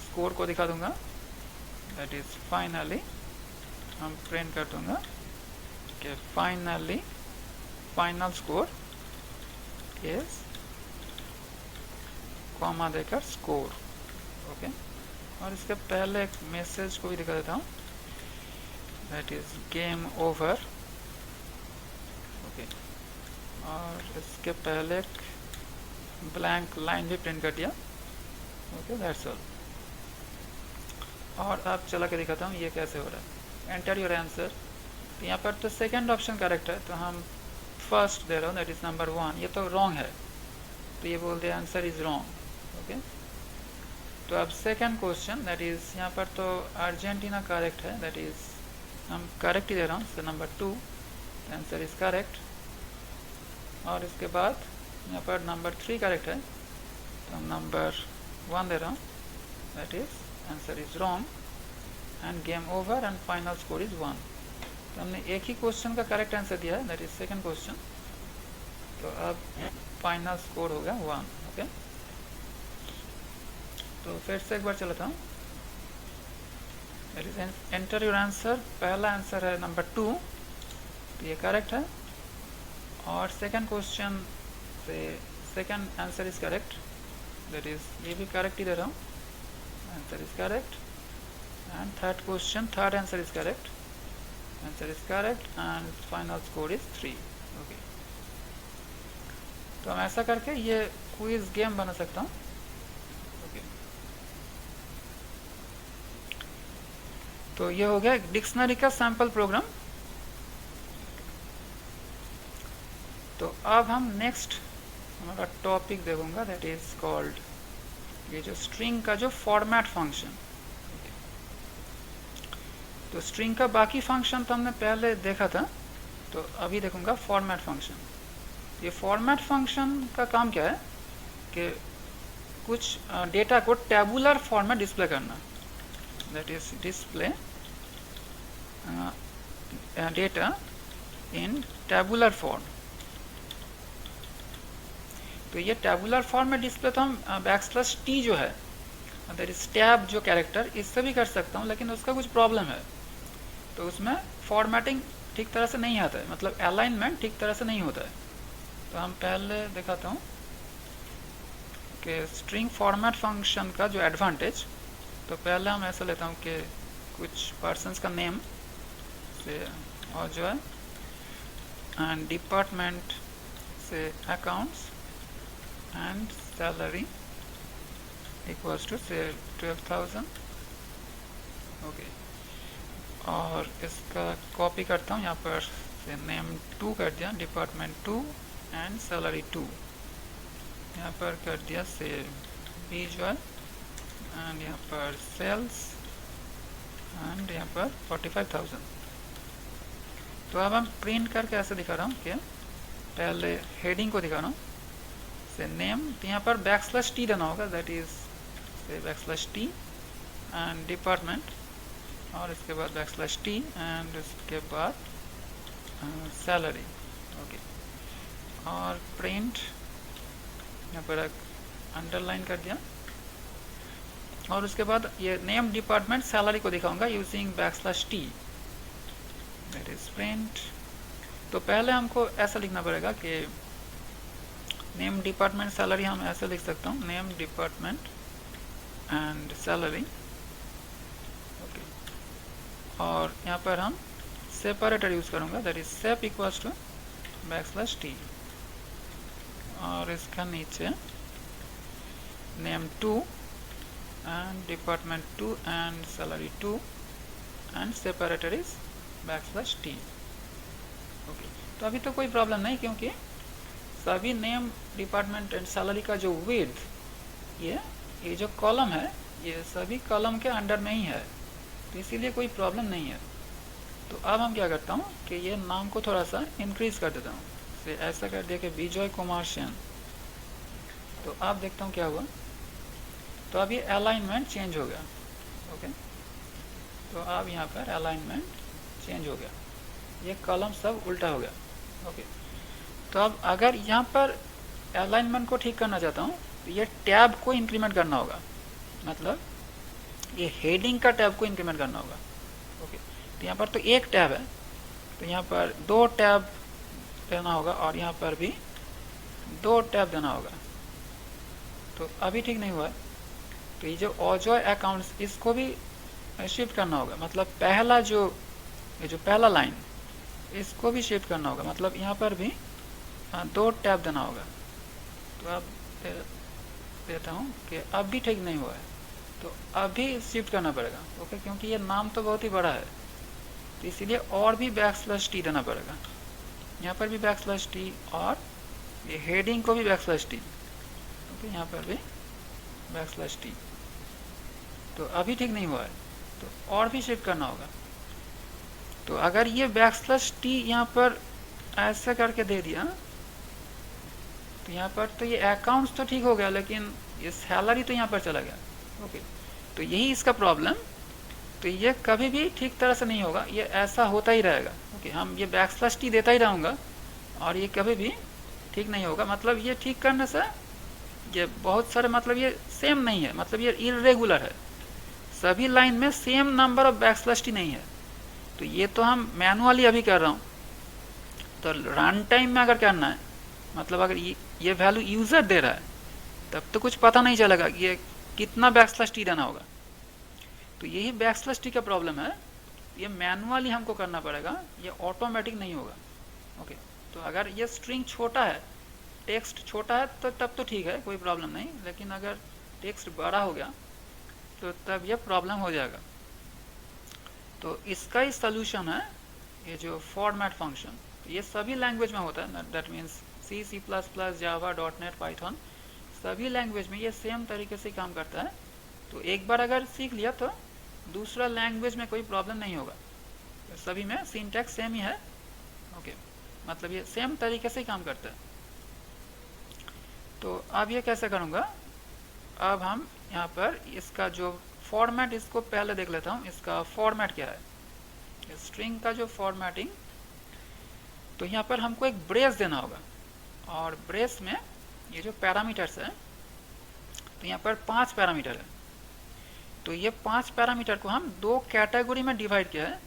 स्कोर को दिखा दूंगा, दैट इज फाइनली हम प्रिंट कर दूंगा कि finally final score is comma देकर स्कोर। ओके, और इसके पहले एक मैसेज को भी दिखा देता हूँ, that is game over. Okay, और इसके पहले एक ब्लैंक लाइन भी प्रिंट कर दिया। Okay, that's all. और अब चला के दिखाता हूँ ये कैसे हो रहा है। एंटर योर आंसर, तो यहाँ पर तो सेकेंड ऑप्शन करेक्ट है, तो हम फर्स्ट दे रहा हूँ, दैट इज नंबर 1। ये तो रॉन्ग है, तो ये बोल दे आंसर इज रॉन्ग। ओके, तो अब सेकेंड क्वेश्चन, दैट इज यहाँ पर तो अर्जेंटीना करेक्ट है, दैट इज हम करेक्ट ही दे रहा हूँ, so number 2 answer is correct. और इसके बाद यहाँ पर नंबर 3 करेक्ट है, तो हम नंबर 1 दे रहा हूँ, that is answer is wrong end game over and final score is 1। तो हमने एक ही क्वेश्चन का करेक्ट आंसर दिया है, दैट इज सेकेंड क्वेश्चन। तो अब फाइनल स्कोर हो गया 1। ओके, तो फिर से एक बार चलाता हूँ, that is enter your answer. पहला आंसर है नंबर 2, तो ये करेक्ट है। और सेकेंड क्वेश्चन से second answer is correct, that is ये भी करेक्ट ही दे रहा हूँ, answer is correct. And third question, third answer is correct, answer is correct and final score is 3। Okay, तो हम ऐसा करके ये क्विज गेम बना सकता हूँ। ओके, तो ये हो गया डिक्शनरी का सैंपल प्रोग्राम। तो अब हम नेक्स्ट हमारा टॉपिक देखूंगा, दैट इज कॉल्ड ये जो स्ट्रिंग का जो फॉर्मेट फंक्शन। तो स्ट्रिंग का बाकी फंक्शन तो हमने पहले देखा था, तो अभी देखूंगा फॉर्मेट फंक्शन। ये फॉर्मेट फंक्शन का काम क्या है कि कुछ डेटा को टैबुलर फॉर्म में डिस्प्ले करना, that is display data in tabular form. तो ये टैबुलर फॉर्म में डिस्प्ले तो हम \t जो है, दैट इज टैब जो कैरेक्टर, इससे भी कर सकता हूँ, लेकिन उसका कुछ प्रॉब्लम है। तो उसमें फॉर्मेटिंग ठीक तरह से नहीं आता है, मतलब अलाइनमेंट ठीक तरह से नहीं होता है। तो हम पहले दिखाता हूँ कि स्ट्रिंग फॉर्मेट फंक्शन का जो एडवांटेज, तो पहले हम ऐसा लेता हूँ कि कुछ पर्सन्स का नेम से और जो है and department say accounts and salary equals to say 12,000। Okay, और इसका कॉपी करता हूँ, यहाँ पर से नेम 2 कर दिया, डिपार्टमेंट 2 एंड सैलरी 2, यहाँ पर कर दिया से बी जो है, एंड यहाँ पर सेल्स एंड यहाँ पर 45,000। तो अब हम प्रिंट करके ऐसे दिखा रहा हूँ कि पहले हेडिंग को दिखा रहा हूँ से नेम, तो यहाँ पर \t देना होगा, दैट इज से \t एंड डिपार्टमेंट, और इसके बाद \t एंड इसके बाद सैलरी। ओके, और प्रिंट यहाँ पर एक अंडरलाइन कर दिया, और उसके बाद ये नेम डिपार्टमेंट सैलरी को दिखाऊंगा using \t, that is print. तो पहले हमको ऐसा लिखना पड़ेगा कि नेम डिपार्टमेंट सैलरी, हम ऐसे लिख सकता हूँ, name department and salary. Okay, और यहाँ पर हम सेपरेटर यूज करूँगा, that is sep equals to \t, और इसका नीचे name 2 and department 2 and salary 2 and separator is backslash t। Okay, तो अभी तो कोई प्रॉब्लम नहीं, क्योंकि सभी नेम, डिपार्टमेंट एंड सैलरी का जो विड्थ, ये जो कॉलम है ये सभी कॉलम के अंडर में ही है, तो इसीलिए कोई प्रॉब्लम नहीं है। तो अब हम क्या करता हूँ कि ये नाम को थोड़ा सा इंक्रीज कर देता हूँ, तो ऐसा कर दिया कि विजय कुमार सेन। तो अब देखता हूँ क्या हुआ। तो अब ये अलाइनमेंट चेंज हो गया। ओके, तो अब यहाँ पर अलाइनमेंट चेंज हो गया, ये कॉलम सब उल्टा हो गया। ओके, तो अब अगर यहाँ पर अलाइनमेंट को ठीक करना चाहता हूँ तो ये टैब को इंक्रीमेंट करना होगा, मतलब ये हेडिंग का टैब को इंक्रीमेंट करना होगा। ओके, तो यहाँ पर तो एक टैब है, तो यहाँ पर 2 टैब देना होगा और यहाँ पर भी 2 टैब देना होगा। तो अभी ठीक नहीं हुआ है, तो ये जो अजय अकाउंट्स, इसको भी शिफ्ट करना होगा, मतलब पहला जो ये जो पहला लाइन, इसको भी शिफ्ट करना होगा, मतलब यहाँ पर भी 2 टैब देना होगा। तो अब देता हूँ कि अब भी ठीक नहीं हुआ है, तो अभी शिफ्ट करना पड़ेगा। ओके, क्योंकि ये नाम तो बहुत ही बड़ा है, तो इसीलिए और भी बैकस्लैश टी देना पड़ेगा, यहाँ पर भी बैकस्लैश टी, और ये हेडिंग को भी बैकस्लैश टी। ओके, यहाँ पर भी बैकस्लैश टी। तो अभी ठीक नहीं हुआ है, तो और भी शिफ्ट करना होगा। तो अगर ये बैकस्लैश टी यहाँ पर ऐसा करके दे दिया, तो यहाँ पर तो ये अकाउंट्स तो ठीक हो गया, लेकिन ये सैलरी तो यहाँ पर चला गया। ओके, तो यही इसका प्रॉब्लम। तो ये कभी भी ठीक तरह से नहीं होगा, ये ऐसा होता ही रहेगा। ओके, हम ये बैकस्लैश टी देता ही रहूँगा और ये कभी भी ठीक नहीं होगा। मतलब ये ठीक करने से ये बहुत सारे, मतलब ये सेम नहीं है, मतलब ये इरेगुलर है, सभी लाइन में same number of backslash T नहीं है। तो ये तो हम मैनुअली अभी कर रहा हूँ, तो रन टाइम में अगर करना है, मतलब अगर ये वैल्यू यूज़र दे रहा है, तब तो कुछ पता नहीं चलेगा कि ये कितना बैकस्लैश टी देना होगा। तो यही बैकस्लैश टी का प्रॉब्लम है, ये मैनुअली हमको करना पड़ेगा, ये ऑटोमेटिक नहीं होगा। ओके, तो अगर ये स्ट्रिंग छोटा है, टेक्स्ट छोटा है, तो तब तो ठीक है, कोई प्रॉब्लम नहीं, लेकिन अगर टेक्स्ट बड़ा हो गया तो तब ये प्रॉब्लम हो जाएगा। तो इसका ही सलूशन है ये जो फॉर्मेट फंक्शन। ये सभी लैंग्वेज में होता है, that means C, C plus plus, Java, .NET, Python, सभी लैंग्वेज में ये सेम तरीके से काम करता है। तो एक बार अगर सीख लिया तो दूसरा लैंग्वेज में कोई प्रॉब्लम नहीं होगा, सभी में सिंटैक्स सेम ही है। ओके, मतलब ये सेम तरीके से काम करता है। तो अब ये कैसे करूँगा, अब हम यहाँ पर इसका जो फॉर्मेट, इसको पहले देख लेता हूँ, इसका फॉर्मेट क्या है, स्ट्रिंग का जो फॉर्मेटिंग। तो यहाँ पर हमको एक ब्रेस देना होगा, और ब्रेस में ये जो पैरामीटर्स है, तो यहाँ पर 5 पैरामीटर है। तो ये 5 पैरामीटर को हम 2 कैटेगरी में डिवाइड किया है,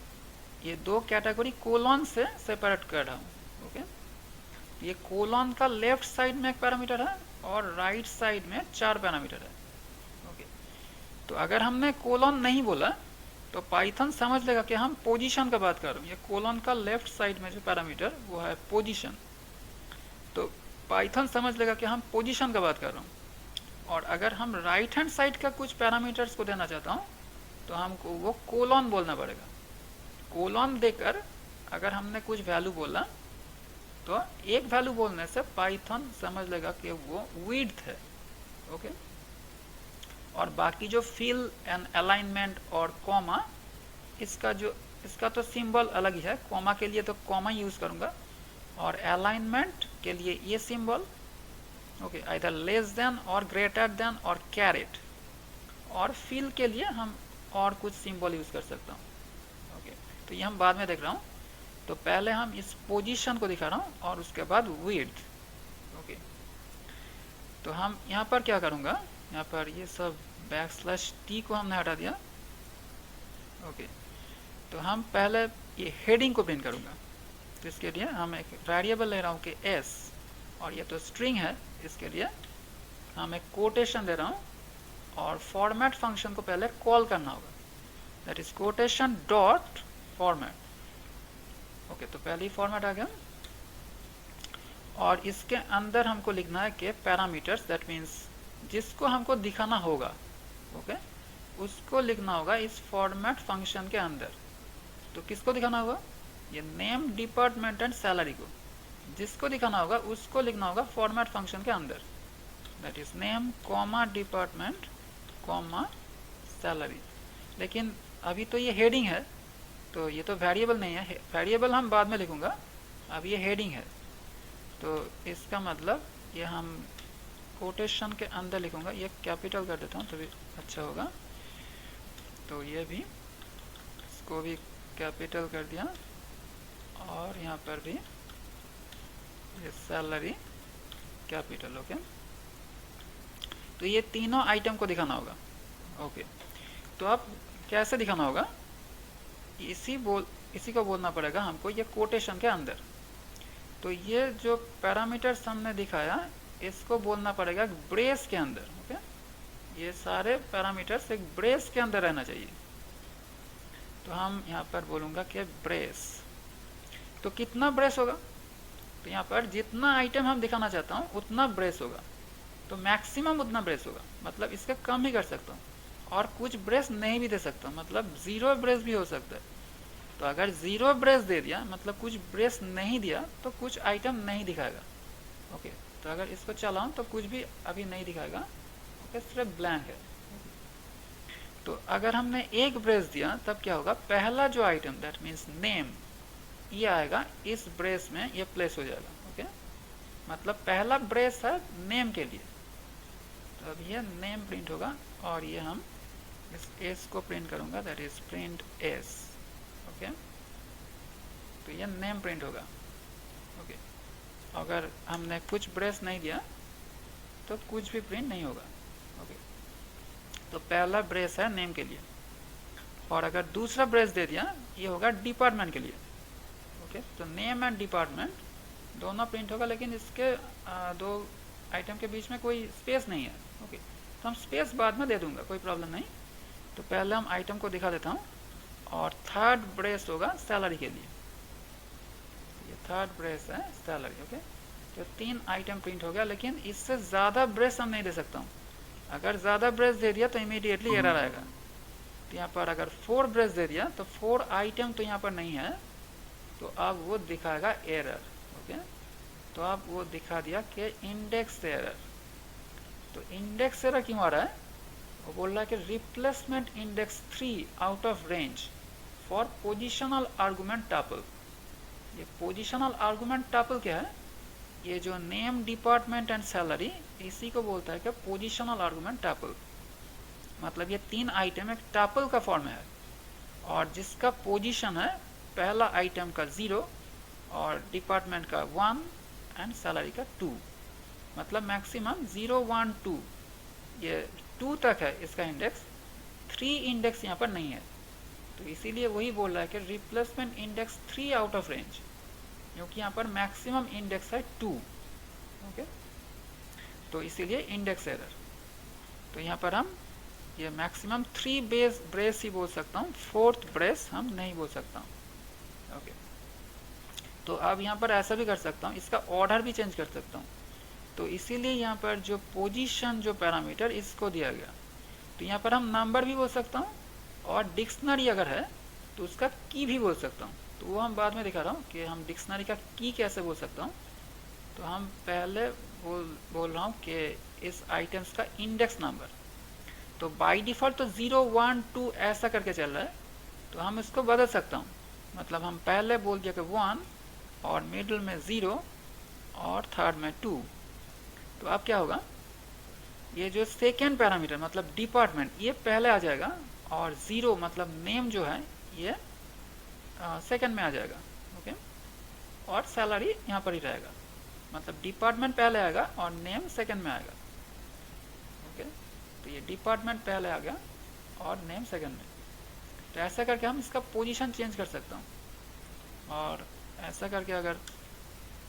ये 2 कैटेगरी कोलॉन से सेपरेट कर रहा हूँ। ओके, ये कोलॉन का लेफ्ट साइड में एक पैरामीटर है और राइट साइड में 4 पैरामीटर है। ओके, तो अगर हमने कोलॉन नहीं बोला तो पाइथन समझ लेगा कि हम पोजीशन का बात कर रहे हैं। ये कोलॉन का लेफ्ट साइड में जो पैरामीटर वो है पोजीशन, तो पाइथन समझ लेगा कि हम पोजीशन का बात कर रहा हूँ। और अगर हम राइट हैंड साइड का कुछ पैरामीटर्स को देना चाहता हूँ तो हमको वो कोलॉन बोलना पड़ेगा। कोलॉन देकर अगर हमने कुछ वैल्यू बोला तो एक वैल्यू बोलने से पाइथन समझ लेगा कि वो विड्थ है। ओके, और बाकी जो फिल एंड अलाइनमेंट और कॉमा, इसका तो सिंबल अलग ही है, कॉमा के लिए तो कॉमा यूज़ करूँगा, और अलाइनमेंट के लिए ये symbol, okay, either less than और ग्रेटर देन और कैरेट, और फिल के लिए हम और कुछ सिंबल यूज़ कर सकता हूँ। ओके, तो ये हम बाद में देख रहा हूँ। तो पहले हम इस पोजीशन को दिखा रहा हूँ और उसके बाद विड्थ। ओके, तो हम यहाँ पर क्या करूँगा, यहाँ पर ये सब बैकस्लैश टी को हमने हटा दिया। ओके, तो हम पहले ये हेडिंग को प्रिंट करूँगा, तो इसके लिए हम एक वेरिएबल ले रहा हूँ कि एस, और ये तो स्ट्रिंग है, इसके लिए हम एक कोटेशन दे रहा हूँ, और फॉर्मेट फंक्शन को पहले कॉल करना होगा, that is quotation dot format. Okay, तो पहले ही फॉर्मेट आ गया, और इसके अंदर हमको लिखना है कि पैरामीटर्स, दैट मीन्स जिसको हमको दिखाना होगा, ओके, उसको लिखना होगा इस फॉर्मेट फंक्शन के अंदर। तो किसको दिखाना होगा? ये नेम, डिपार्टमेंट एंड सैलरी को जिसको दिखाना होगा उसको लिखना होगा फॉर्मेट फंक्शन के अंदर, that is name comma department comma salary. लेकिन अभी तो ये हेडिंग है, तो ये तो वेरिएबल नहीं है, वेरिएबल हम बाद में लिखूंगा, अब ये हेडिंग है। तो इसका मतलब ये हम कोटेशन के अंदर लिखूंगा, ये कैपिटल कर देता हूँ तो भी अच्छा होगा। तो ये भी, इसको भी कैपिटल कर दिया, और यहाँ पर भी ये सैलरी कैपिटल। ओके, तो ये तीनों आइटम को दिखाना होगा। ओके, तो अब कैसे दिखाना होगा? इसी को बोलना पड़ेगा हमको ये कोटेशन के अंदर। तो ये जो पैरामीटर्स हमने दिखाया इसको बोलना पड़ेगा ब्रेस के अंदर। ओके, ये सारे पैरामीटर्स एक ब्रेस के अंदर रहना चाहिए। तो हम यहाँ पर बोलूँगा कि ब्रेस, तो कितना ब्रेस होगा? तो यहाँ पर जितना आइटम हम दिखाना चाहता हूँ उतना ब्रेस होगा, तो मैक्सिमम उतना ब्रेस होगा, मतलब इसका कम ही कर सकता हूँ, और कुछ ब्रेस नहीं भी दे सकता हूँ, मतलब 0 ब्रेस भी हो सकता है। तो अगर 0 ब्रेस दे दिया मतलब कुछ ब्रेस नहीं दिया तो कुछ आइटम नहीं दिखाएगा। ओके, तो अगर इसको चलाऊँ तो कुछ भी अभी नहीं दिखाएगा। ओके, सिर्फ ब्लैंक है। तो अगर हमने एक ब्रेस दिया तब क्या होगा? पहला जो आइटम दैट मीन्स नेम, ये आएगा इस ब्रेस में, ये प्लेस हो जाएगा। ओके, मतलब पहला ब्रेस है नेम के लिए, तो अब ये नेम प्रिंट होगा, और ये हम इस एस को प्रिंट करूंगा, that is print S. Okay, तो ये नेम प्रिंट होगा। ओके, अगर हमने कुछ ब्रेस नहीं दिया तो कुछ भी प्रिंट नहीं होगा। ओके, तो पहला ब्रेस है नेम के लिए, और अगर दूसरा ब्रेस दे दिया ये होगा डिपार्टमेंट के लिए। ओके, तो नेम एंड डिपार्टमेंट दोनों प्रिंट होगा, लेकिन इसके दो आइटम के बीच में कोई स्पेस नहीं है। ओके, तो हम स्पेस बाद में दे दूंगा, कोई प्रॉब्लम नहीं। तो पहले हम आइटम को दिखा देता हूँ, और थर्ड ब्रेस होगा सैलरी के लिए, ये थर्ड ब्रेस है सैलरी। ओके, तो 3 आइटम प्रिंट हो गया, लेकिन इससे ज़्यादा ब्रेस हम नहीं दे सकता हूँ। अगर ज़्यादा ब्रेस दे दिया तो इमीडिएटली एरर आएगा। तो यहाँ पर अगर 4 ब्रेस दे दिया तो 4 आइटम तो यहाँ पर नहीं है, तो अब वो दिखाएगा एरर। ओके, तो अब वो दिखा दिया कि इंडेक्स एरर। तो इंडेक्स एरर क्यों आ रहा है? वो बोल रहा है कि replacement index 3 out of range for positional argument tuple. ये पोजिशनल आर्गुमेंट टपल क्या है? ये जो नेम, डिपार्टमेंट एंड सैलरी, इसी को बोलता है कि पोजिशनल आर्गुमेंट टपल। मतलब ये 3 आइटम एक टपल का फॉर्म है, और जिसका पोजीशन है पहला आइटम का 0 और डिपार्टमेंट का 1 एंड सैलरी का 2, मतलब मैक्सिमम 0, 1, 2, ये 2 तक है इसका इंडेक्स, 3 इंडेक्स यहाँ पर नहीं है। तो इसीलिए वही बोल रहा है कि replacement index 3 out of range, क्योंकि यहाँ पर मैक्सिमम इंडेक्स है 2। ओके, तो इसीलिए इंडेक्स एरर। तो यहाँ पर हम ये मैक्सिमम 3 ब्रेस ही बोल सकता हूँ, 4th ब्रेस हम नहीं बोल सकता हूँ। ओके, तो अब यहाँ पर ऐसा भी कर सकता हूँ, इसका ऑर्डर भी चेंज कर सकता हूँ। तो इसीलिए यहाँ पर जो पोजीशन जो पैरामीटर इसको दिया गया, तो यहाँ पर हम नंबर भी बोल सकता हूँ, और डिक्शनरी अगर है तो उसका की भी बोल सकता हूँ। तो वो हम बाद में दिखा रहा हूँ कि हम डिक्शनरी का की कैसे बोल सकता हूँ। तो हम पहले बोल रहा हूँ कि इस आइटम्स का इंडेक्स नंबर, तो बाय डिफ़ॉल्ट तो 0, 1, 2 ऐसा करके चल रहा है, तो हम इसको बदल सकता हूँ। मतलब हम पहले बोल दिया कि 1, और मिडल में 0, और थर्ड में 2। तो अब क्या होगा? ये जो सेकेंड पैरामीटर मतलब डिपार्टमेंट, ये पहले आ जाएगा, और 0 मतलब नेम जो है ये सेकेंड में आ जाएगा। ओके, और सैलरी यहाँ पर ही रहेगा, मतलब डिपार्टमेंट पहले आएगा और नेम सेकेंड में आएगा। ओके, तो ये डिपार्टमेंट पहले आ गया और नेम सेकेंड में। तो ऐसा करके हम इसका पोजीशन चेंज कर सकता हूँ, और ऐसा करके अगर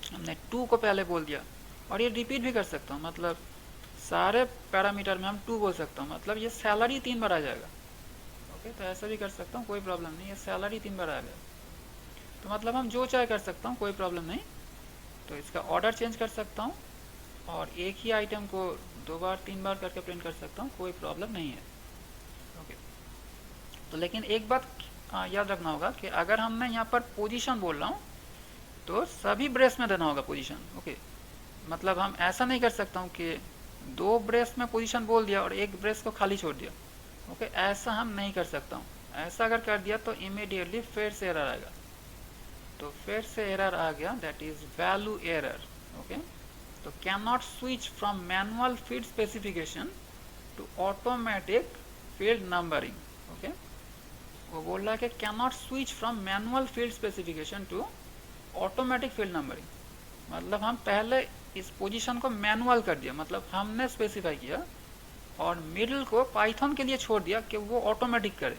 हमने 2 को पहले बोल दिया, और ये रिपीट भी कर सकता हूँ, मतलब सारे पैरामीटर में हम 2 बोल सकता हूँ, मतलब ये सैलरी 3 बार आ जाएगा। ओके, तो ऐसा भी कर सकता हूँ, कोई प्रॉब्लम नहीं, ये सैलरी 3 बार आ गया। तो मतलब हम जो चाहे कर सकता हूँ, कोई प्रॉब्लम नहीं। तो इसका ऑर्डर चेंज कर सकता हूँ, और एक ही आइटम को 2 बार 3 बार करके प्रिंट कर सकता हूँ, कोई प्रॉब्लम नहीं है। ओके, तो लेकिन एक बात याद रखना होगा कि अगर हमने यहाँ पर पोजीशन बोल रहा हूँ तो सभी ब्रेस में देना होगा पोजीशन। ओके, मतलब हम ऐसा नहीं कर सकता हूँ कि दो ब्रेस में पोजीशन बोल दिया और एक ब्रेस को खाली छोड़ दिया। ओके, ऐसा हम नहीं कर सकता हूँ। ऐसा अगर कर दिया तो इमीडिएटली फिर से एरर आएगा। तो फिर से एरर आ गया, that is value error. Okay, तो can not switch from manual field specification to automatic field numbering. Okay, वो बोल रहा है कि can not switch from manual field specification to automatic field numbering. मतलब हम पहले इस पोजीशन को मैनुअल कर दिया, मतलब हमने स्पेसिफाई किया और मिडिल को पाइथन के लिए छोड़ दिया कि वो ऑटोमेटिक करे।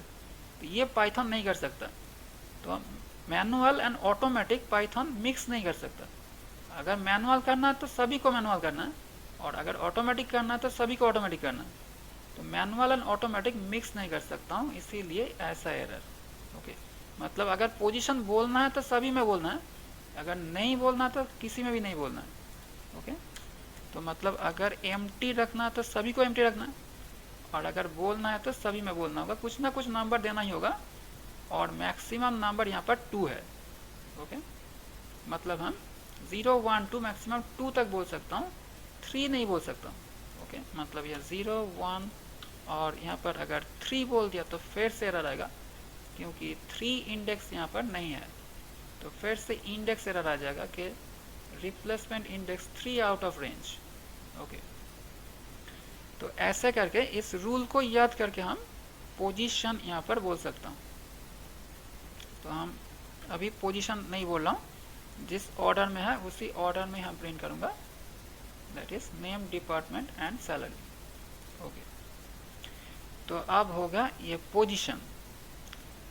तो ये पाइथन नहीं कर सकता। तो manual and automatic Python mix नहीं कर सकता। अगर मैनुअल करना है तो सभी को मैनुअल करना है, और अगर ऑटोमेटिक करना है तो सभी को ऑटोमेटिक करना है। तो मैनुअल एंड ऑटोमेटिक मिक्स नहीं कर सकता हूँ, इसीलिए ऐसा एरर। ओके, मतलब अगर पोजीशन बोलना है तो सभी में बोलना है, अगर नहीं बोलना तो किसी में भी नहीं बोलना है। ओके, तो मतलब अगर एम्प्टी रखना है तो सभी को एम्प्टी रखना है, और अगर बोलना है तो सभी में बोलना होगा। कुछ ना कुछ नंबर देना ही होगा, और मैक्सिमम नंबर यहाँ पर 2 है। ओके, मतलब हम 0 1 2 मैक्सिमम 2 तक बोल सकता हूँ, 3 नहीं बोल सकता हूँ। ओके, मतलब यह 0 1 और यहाँ पर अगर 3 बोल दिया तो फिर से एरर आएगा, क्योंकि 3 इंडेक्स यहाँ पर नहीं है। तो फिर से इंडेक्स एरर आ जाएगा कि replacement index 3 out of range. Okay, तो ऐसे करके इस रूल को याद करके हम पोजीशन यहाँ पर बोल सकता हूँ। तो हम अभी पोजीशन नहीं बोल रहा हूँ, जिस ऑर्डर में है उसी ऑर्डर में हम प्रिंट करूँगा, that is name department and salary. Okay, तो अब होगा ये पोजीशन।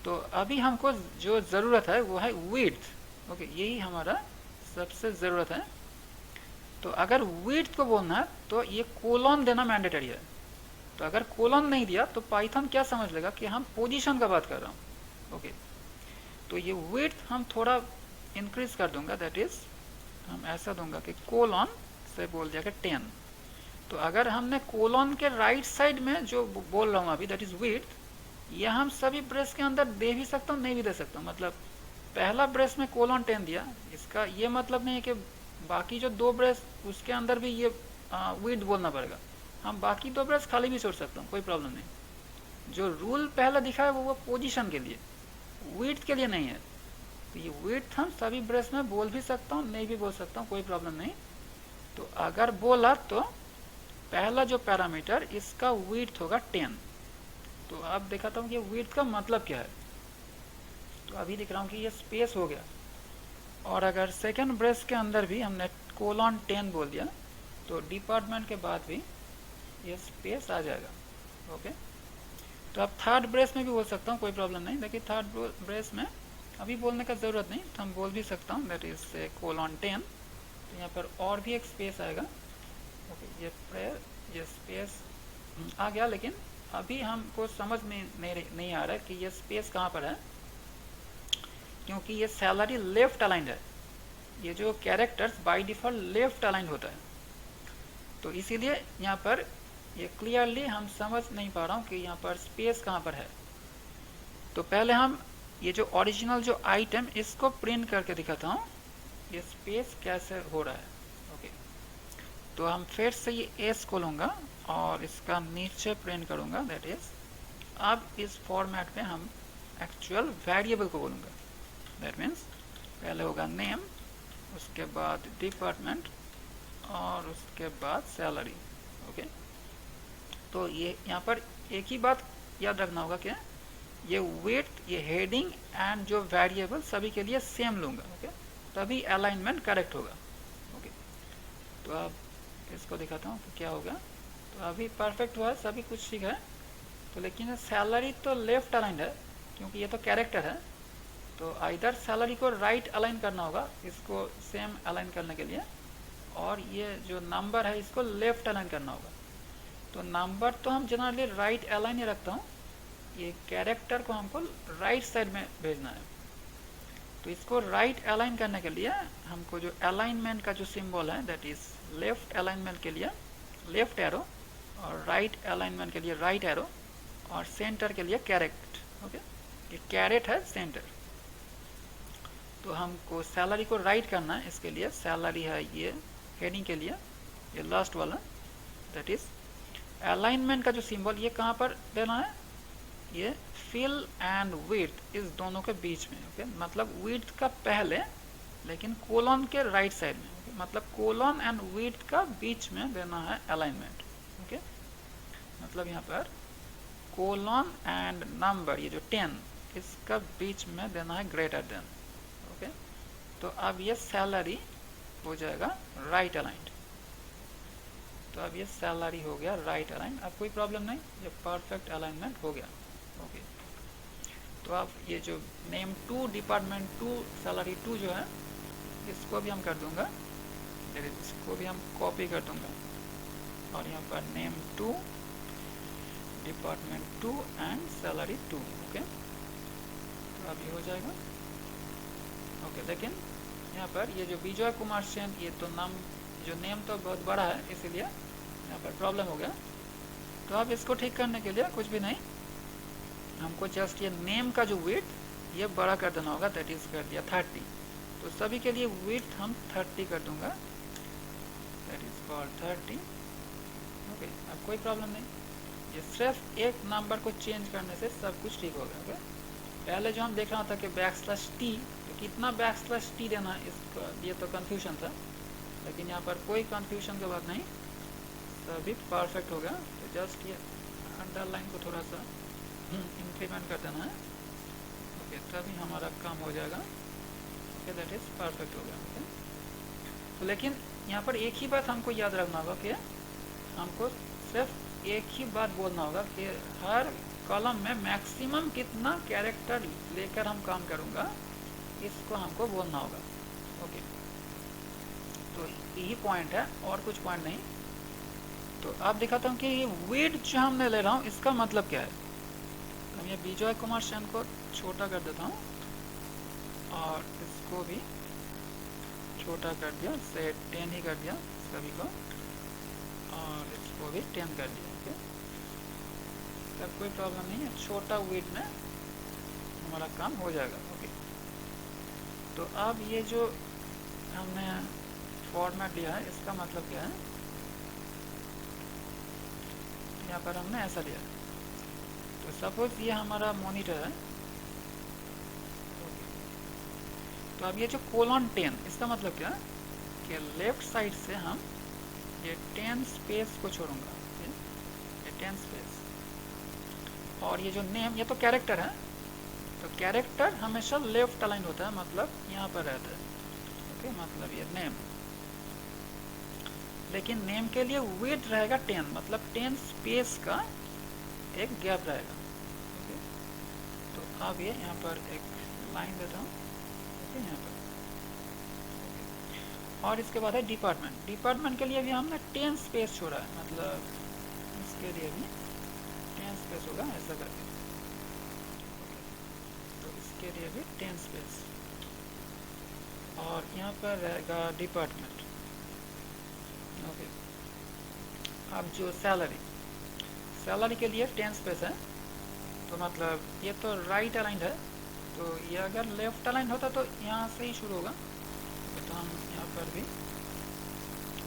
तो अभी हमको जो ज़रूरत है वो है विड्थ। ओके, यही हमारा सबसे ज़रूरत है। तो अगर विड्थ को बोलना है तो ये कोलन देना मैंडेटरी है। तो अगर कोलन नहीं दिया तो पाइथन क्या समझ लेगा कि हम पोजीशन का बात कर रहा हूँ। ओके, तो ये विड्थ हम थोड़ा इंक्रीज कर दूंगा, दैट इज हम ऐसा दूंगा कि कोलन से बोल दिया कि 10। तो अगर हमने कोलन के राइट साइड में जो बोल रहा हूँ अभी, दैट इज विड्थ, यह हम सभी ब्रेस के अंदर दे भी सकता हूँ, नहीं भी दे सकता हूँ। मतलब पहला ब्रेस में कोलन 10 दिया, इसका ये मतलब नहीं है कि बाकी जो 2 ब्रेस उसके अंदर भी ये विड्थ बोलना पड़ेगा। हम बाकी 2 ब्रेस खाली भी छोड़ सकता हूँ, कोई प्रॉब्लम नहीं। जो रूल पहला दिखा है वो पोजीशन के लिए, विड्थ के लिए नहीं है। तो ये विड्थ हम सभी ब्रेस में बोल भी सकता हूँ, नहीं भी बोल सकता हूँ, कोई प्रॉब्लम नहीं। तो अगर बोला तो पहला जो पैरामीटर इसका विड्थ होगा 10। तो अब दिखाता हूँ कि विड्थ का मतलब क्या है। तो अभी दिख रहा हूँ कि ये स्पेस हो गया, और अगर सेकेंड ब्रेस के अंदर भी हमने कोलन 10 बोल दिया तो डिपार्टमेंट के बाद भी ये स्पेस आ जाएगा। ओके, तो अब थर्ड ब्रेस में भी बोल सकता हूँ, कोई प्रॉब्लम नहीं। देखिए थर्ड ब्रेस में अभी बोलने का ज़रूरत नहीं, तो हम बोल भी सकता हूँ, दैट इज कोलन 10। तो यहाँ पर और भी एक स्पेस आएगा। ओके, ये स्पेस आ गया, लेकिन अभी हमको समझ नहीं आ रहा है कि ये स्पेस कहाँ पर है, क्योंकि ये सैलरी लेफ्ट अलाइंड है। ये जो characters by default left aligned होता है, तो इसीलिए यहाँ पर ये क्लियरली हम समझ नहीं पा रहा हूँ कि यहाँ पर स्पेस कहाँ पर है। तो पहले हम ये जो ओरिजिनल जो आइटम इसको प्रिंट करके दिखाता हूँ, ये स्पेस कैसे हो रहा है। ओके, तो हम फिर से ये एस को लूँगा और इसका नीचे प्रिंट करूँगा, दैट इज अब इस फॉर्मेट में हम एक्चुअल वेरिएबल को बोलूँगा। दैट मीन्स पहले होगा नेम, उसके बाद डिपार्टमेंट और उसके बाद सैलरी। ओके, तो ये यहाँ पर एक ही बात याद रखना होगा कि ये विड्थ, ये हेडिंग एंड जो वेरिएबल सभी के लिए सेम लूँगा। ओके, तभी अलाइनमेंट करेक्ट होगा। ओके, तो अब इसको दिखाता हूँ कि क्या होगा। तो अभी परफेक्ट हुआ है, सभी कुछ ठीक है। तो लेकिन सैलरी तो लेफ्ट अलाइंड है, क्योंकि ये तो कैरेक्टर है। तो आइदर सैलरी को राइट अलाइन करना होगा इसको सेम अलाइन करने के लिए, और ये जो नंबर है इसको लेफ्ट अलाइन करना होगा। तो नंबर तो हम जनरली राइट अलाइन ही रखता हूँ, ये कैरेक्टर को हमको राइट साइड में भेजना है। तो इसको राइट अलाइन करने के लिए हमको जो अलाइनमेंट का जो सिंबल है, दैट इज लेफ्ट अलाइनमेंट के लिए लेफ्ट एरो, और राइट अलाइनमेंट के लिए राइट एरो, और सेंटर के लिए कैरेक्ट। ओके, ये कैरेट है सेंटर। तो हमको सैलरी को राइट करना है, इसके लिए सैलरी है ये हेडिंग के लिए, ये लास्ट वाला, दैट इज अलाइनमेंट का जो सिंबल ये कहाँ पर देना है, ये फिल एंड विड्थ इस दोनों के बीच में। ओके मतलब विड्थ का पहले लेकिन कोलन के राइट साइड में। ओके मतलब कोलन एंड विड्थ का बीच में देना है अलाइनमेंट। ओके मतलब यहाँ पर कोलन एंड नंबर ये जो 10 इसका बीच में देना है ग्रेटर देन। ओके तो अब ये सैलरी हो जाएगा राइट अलाइंड। तो अब ये सैलरी हो गया राइट अलाइन, अब कोई प्रॉब्लम नहीं, ये परफेक्ट अलाइनमेंट हो गया। ओके तो अब ये जो नेम 2 डिपार्टमेंट 2 सैलरी 2 जो है इसको भी हम कर दूंगा, इसको भी हम कॉपी कर दूंगा और यहाँ पर name 2 department 2 and salary 2। Okay तो अब ये हो जाएगा। ओके लेकिन यहाँ पर ये जो विजय कुमार सेन ये तो नाम जो नेम तो बहुत बड़ा है इसीलिए यहाँ पर प्रॉब्लम हो गया। तो अब इसको ठीक करने के लिए कुछ भी नहीं, हमको जस्ट ये नेम का जो विड्थ ये बड़ा कर देना होगा, दैट इज कर दिया 30। तो सभी के लिए विड्थ हम 30 कर दूंगा, दैट इज फॉर 30। ओके अब कोई प्रॉब्लम नहीं, ये सिर्फ एक नंबर को चेंज करने से सब कुछ ठीक हो गया। ओके पहले जो हम देख रहा था कि /t तो कितना /t देना है इसका, ये तो कंफ्यूजन था, लेकिन यहाँ पर कोई कंफ्यूजन की बात नहीं, सभी परफेक्ट हो गया। तो जस्ट ये अंडरलाइन को थोड़ा सा इंक्रीमेंट कर देना है। ओके तभी हमारा काम हो जाएगा। ओके दैट इज परफेक्ट हो गया। ओके तो लेकिन यहाँ पर एक ही बात हमको याद रखना होगा कि हमको सिर्फ एक ही बात बोलना होगा कि हर कॉलम में मैक्सिमम कितना कैरेक्टर लेकर हम काम करूँगा, इसको हमको बोलना होगा। ओके तो यही पॉइंट है और कुछ पॉइंट नहीं। तो आप दिखाता हूँ कि ये विड्थ जो हमने ले रहा हूँ इसका मतलब क्या है। तो ये विजय कुमार सेन को छोटा कर देता हूँ और इसको भी छोटा कर दिया, से 10 ही कर दिया सभी को, और इसको भी 10 कर दिया। ओके तब कोई प्रॉब्लम नहीं है, छोटा विड्थ में हमारा काम हो जाएगा। ओके तो अब ये जो हमने फॉर्मेट लिया है इसका मतलब क्या है, यहाँ पर हमने ऐसा लिया है। तो सपोज ये हमारा मॉनिटर है। तो अब ये जो कोलन 10 इसका मतलब क्या है कि लेफ्ट साइड से हम ये 10 स्पेस को छोड़ूंगा, ये 10 स्पेस, और ये जो नेम ये तो कैरेक्टर है, तो कैरेक्टर हमेशा लेफ्ट अलाइन होता है, मतलब यहाँ पर रहता है। ओके मतलब ये नेम, लेकिन नेम के लिए विड्थ रहेगा 10, मतलब 10 स्पेस का एक गैप रहेगा। ओके तो अब ये यहाँ पर एक लाइन देता हूँ। ओके यहाँ पर और इसके बाद है डिपार्टमेंट। डिपार्टमेंट के लिए भी हमने 10 स्पेस छोड़ा है, मतलब इसके लिए भी 10 स्पेस होगा ऐसा करके। तो इसके लिए भी 10 स्पेस, और यहाँ पर रहेगा डिपार्टमेंट। ओके अब जो सैलरी के लिए 10 स्पेस है, तो मतलब ये तो राइट अलाइंड है, तो ये अगर लेफ्ट अलाइंड होता तो यहाँ से ही शुरू होगा। तो हम यहाँ पर भी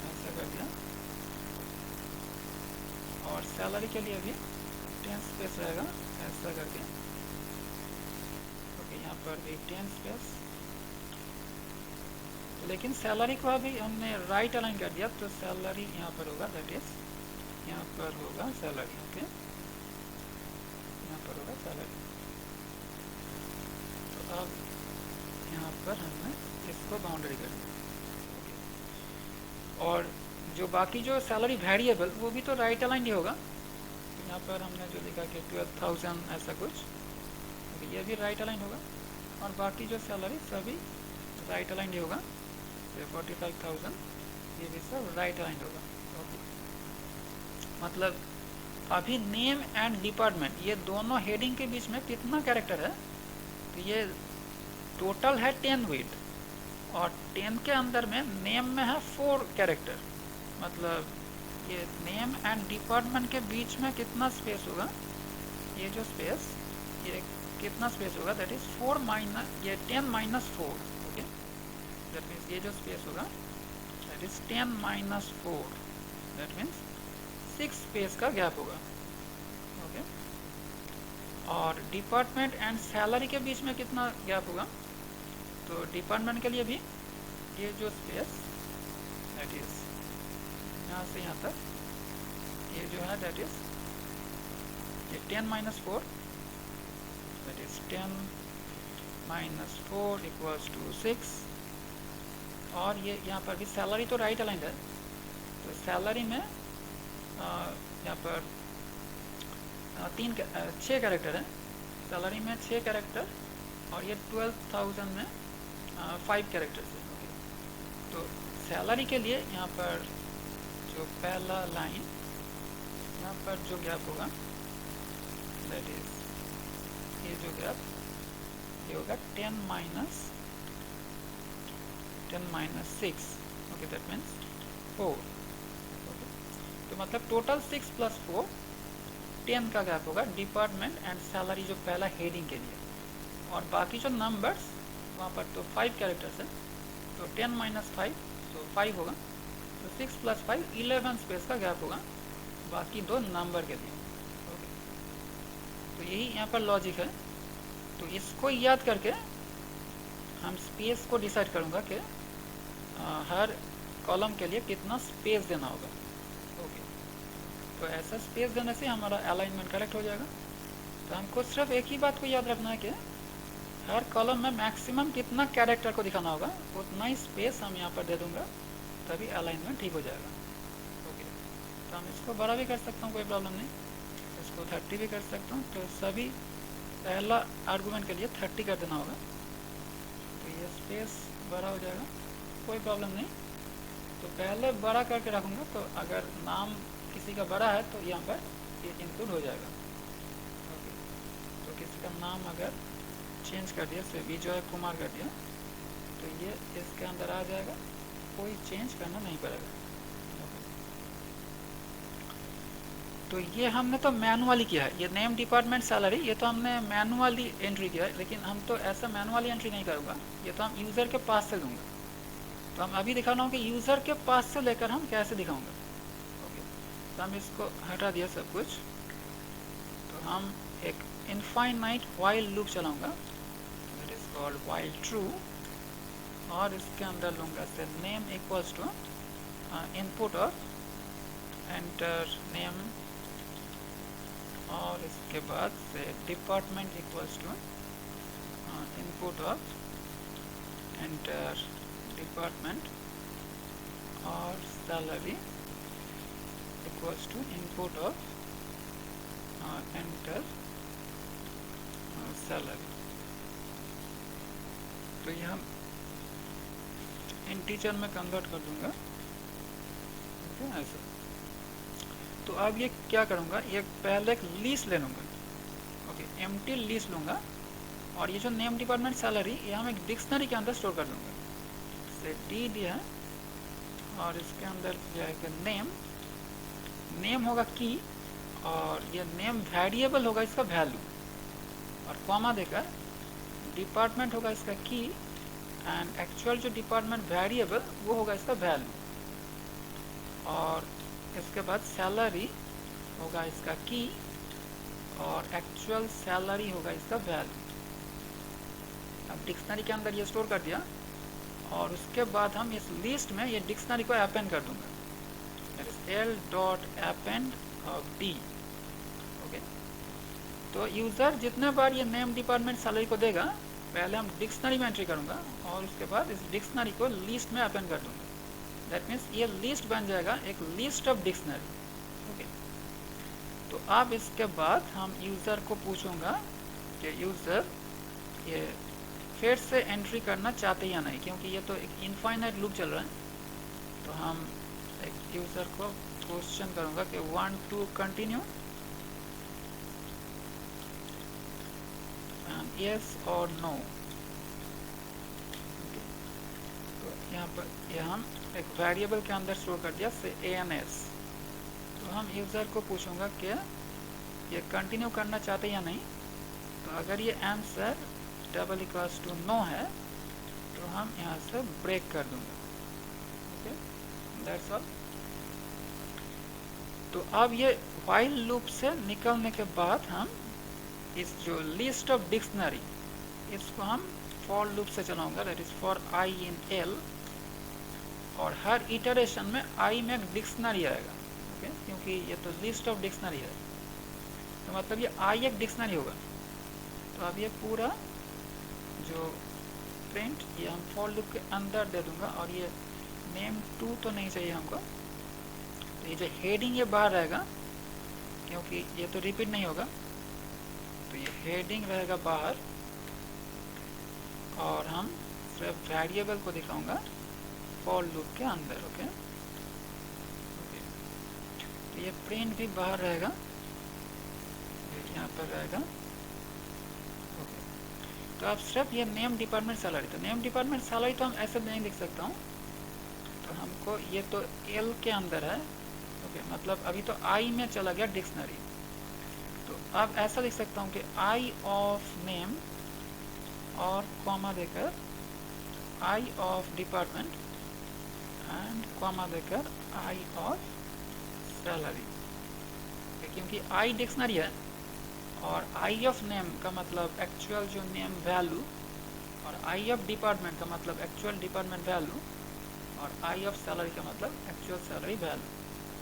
ऐसा कर दिया, और सैलरी के लिए भी 10 स्पेस रहेगा ऐसा करके। ओके यहाँ पर भी 10 स्पेस, लेकिन सैलरी को अभी हमने राइट अलाइन कर दिया, तो सैलरी यहाँ पर होगा, दैट इज यहाँ पर होगा सैलरी। ओके यहाँ पर होगा सैलरी। तो अब यहाँ पर हमने इसको बाउंड्री कर दिया। और जो बाकी जो सैलरी वेरिएबल वो भी तो राइट अलाइन ही होगा। यहाँ पर हमने जो लिखा कि 12,000 ऐसा कुछ, ये भी राइट अलाइन होगा, और बाकी जो सैलरी सभी राइट अलाइन ही होगा। 45,000 ये भी सब राइट अलाइन होगा। ओके मतलब अभी नेम एंड डिपार्टमेंट ये दोनों हेडिंग के बीच में कितना कैरेक्टर है, तो ये टोटल है 10 विड्थ, और 10 के अंदर में नेम में है 4 कैरेक्टर, मतलब ये नेम एंड डिपार्टमेंट के बीच में कितना स्पेस होगा, ये जो स्पेस ये कितना स्पेस होगा, दैट इज 4 माइनस ये 10 माइनस 4, ओके, दैट मीन्स ये जो स्पेस होगा that is 10 minus 4, that means 6 space का गैप होगा, ओके। और डिपार्टमेंट एंड सैलरी के बीच में कितना गैप होगा, तो डिपार्टमेंट के लिए भी ये जो स्पेस दैट इज यहाँ से यहाँ तक ये जो है दैट इज ये 10 minus 4, that is 10 minus 4 equals to 6। और ये यहाँ पर भी सैलरी तो राइट अलाइंड है, तो सैलरी में यहाँ पर 6 कैरेक्टर है, सैलरी में 6 कैरेक्टर और ये 12,000 में 5 कैरेक्टर्स है, ओके। तो सैलरी के लिए यहाँ पर जो पहला लाइन यहाँ पर जो गैप होगा दैट इज ये जो गैप ये होगा 10 minus 6, okay, that means 4, okay. तो मतलब टोटल 6 प्लस 4 10 का गैप होगा डिपार्टमेंट एंड सैलरी जो पहला हेडिंग के लिए। और बाकी जो नंबर्स वहाँ पर तो 5 कैरेक्टर्स है, तो 10 माइनस 5 तो 5 होगा, तो 6 प्लस 5 11 स्पेस का गैप होगा बाकी दो नंबर के लिए, ओके। तो यही यहाँ पर लॉजिक है। तो इसको याद करके हम स्पेस को डिसाइड करूँगा कि हर कॉलम के लिए कितना स्पेस देना होगा, ओके। तो ऐसा स्पेस देने से हमारा अलाइनमेंट करेक्ट हो जाएगा। तो हमको सिर्फ एक ही बात को याद रखना है कि हर कॉलम में मैक्सिमम कितना कैरेक्टर को दिखाना होगा, उतना ही स्पेस हम यहाँ पर दे दूंगा, तभी अलाइनमेंट ठीक हो जाएगा, ओके। तो हम इसको बड़ा भी कर सकता हूँ, कोई प्रॉब्लम नहीं, इसको 30 भी कर सकता हूँ। तो सभी पहला आर्गूमेंट के लिए 30 कर देना होगा, तो ये स्पेस बड़ा हो जाएगा, कोई प्रॉब्लम नहीं। तो पहले बड़ा करके रखूँगा, तो अगर नाम किसी का बड़ा है तो यहाँ पर ये इंक्लूड हो जाएगा, ओके। तो किसी का नाम अगर चेंज कर दिया, जैसे विजय कुमार कर दिया, तो ये इसके अंदर आ जाएगा, कोई चेंज करना नहीं पड़ेगा, ओके। तो ये हमने तो मैनुअली किया है, ये नेम डिपार्टमेंट सैलरी ये तो हमने मैनुअली एंट्री किया है, लेकिन हम तो ऐसा मैनुअली एंट्री नहीं करूँगा, ये तो हम यूज़र के पास से दूंगा। तो हम अभी दिखा रहा हूँ कि यूज़र के पास से लेकर हम कैसे दिखाऊंगा, ओके। तो हम इसको हटा दिया सब कुछ। तो हम एक इनफाइनाइट वाइल लूप चलाऊंगा, that is called while true, और इसके अंदर लूँगा से नेम इक्वल्स टू इनपुट और एंटर नेम, और इसके बाद से डिपार्टमेंट इक्वल्स टू इनपुट और एंटर डिपार्टमेंट, और सैलरी इक्वल्स टू इनपुट और एंटर सैलरी। तो ये हम इंटीजर में कन्वर्ट कर दूंगा, ओके, ऐसा। तो अब ये क्या करूँगा, ये पहले एक लिस्ट ले लूँगा, ओके, एम्प्टी लिस्ट लूँगा, और ये जो नेम डिपार्टमेंट सैलरी ये हम एक डिक्शनरी के अंदर स्टोर कर दूँगा, से डी दिया, और इसके अंदर जाएगा नेम, नेम होगा की, और ये नेम वेरिएबल होगा इसका वैल्यू, और कॉमा देकर डिपार्टमेंट होगा इसका की, एंड एक्चुअल जो डिपार्टमेंट वेरिएबल वो होगा इसका वैल्यू, और इसके बाद सैलरी होगा इसका की, और एक्चुअल सैलरी होगा इसका वैल्यू। अब डिक्शनरी के अंदर ये स्टोर कर दिया, और उसके बाद हम इस लिस्ट में ये डिक्शनरी को अपेंड कर दूंगा, that is L dot append of D, okay. तो यूज़र जितने बार ये नेम डिपार्टमेंट सैलरी को देगा, पहले हम डिक्शनरी में एंट्री करूँगा, और उसके बाद इस डिक्शनरी को लिस्ट में अपेंड कर दूंगा, दैट मीन्स ये लिस्ट बन जाएगा एक लिस्ट ऑफ डिक्शनरी, ओके। तो अब इसके बाद हम यूज़र को पूछूंगा कि यूज़र ये फिर से एंट्री करना चाहते या नहीं, क्योंकि ये तो एक इनफाइनाइट लूप चल रहा है। तो हम एक यूज़र को क्वेश्चन करूँगा कि want to continue, and yes और नो, तो यहाँ पर ये हम एक वेरिएबल के अंदर स्टोर कर दिया से ANS। तो हम यूज़र को पूछूंगा कि ये कंटिन्यू करना चाहते या नहीं, तो अगर ये answer double equals to no है तो हम यहाँ से ब्रेक कर दूंगा। Okay, that's all. तो अब ये व्हाइल लूप से निकलने के बाद हम इस जो लिस्ट ऑफ डिक्शनरी इसको हम फॉर लूप से चलाऊंगा, that is for I in L, और हर इटरेशन में आई में एक डिक्शनरी आएगा। ओके, क्योंकि ये तो लिस्ट ऑफ डिक्शनरी है तो मतलब ये आई एक डिक्शनरी होगा। तो अब ये पूरा जो प्रिंट ये हम फॉर लूप के अंदर दे दूंगा, और ये नेम 2 तो नहीं चाहिए हमको, तो ये जो हेडिंग ये बाहर रहेगा क्योंकि ये तो रिपीट नहीं होगा, तो ये हेडिंग रहेगा बाहर, और हम सिर्फ वेरिएबल को दिखाऊंगा फॉर लूप के अंदर। ओके, तो ये प्रिंट भी बाहर रहेगा, यहाँ पर रहेगा। ओके, तो अब सिर्फ ये नेम डिपार्टमेंट सैलरी, तो नेम डिपार्टमेंट सैलरी तो हम ऐसे नहीं लिख सकता हूँ, तो हमको ये तो एल के अंदर है। ओके, मतलब अभी तो आई में चला गया डिक्शनरी, तो अब ऐसा लिख सकता हूँ कि आई ऑफ नेम और कॉमा देकर आई ऑफ डिपार्टमेंट एंड कॉमा देकर आई ऑफ सैलरी, क्योंकि आई डिक्शनरी है और आई ऑफ नेम का मतलब एक्चुअल जो नेम वैल्यू, और आई ऑफ डिपार्टमेंट का मतलब एक्चुअल डिपार्टमेंट वैल्यू, और आई ऑफ सैलरी का मतलब एक्चुअल सैलरी वैल्यू।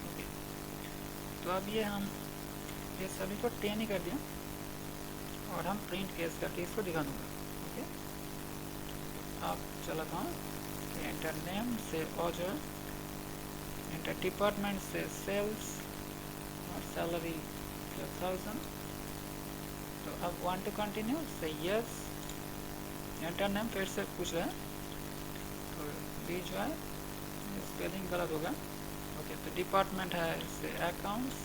ओके, तो अब ये हम ये सभी को 10 ही कर दिया और हम प्रिंट केस करके इसको दिखा दूंगा। ओके, अब चलाता हूँ, एंटर नेम से ऑर्डर, एंटर डिपार्टमेंट से सेल्स और सैलरी 1000। तो अब वांट टू कंटिन्यू से यस, एंटर नेम फिर से पूछ रहा है, तो डी जो है स्पेलिंग गलत होगा। ओके, तो डिपार्टमेंट है से अकाउंट्स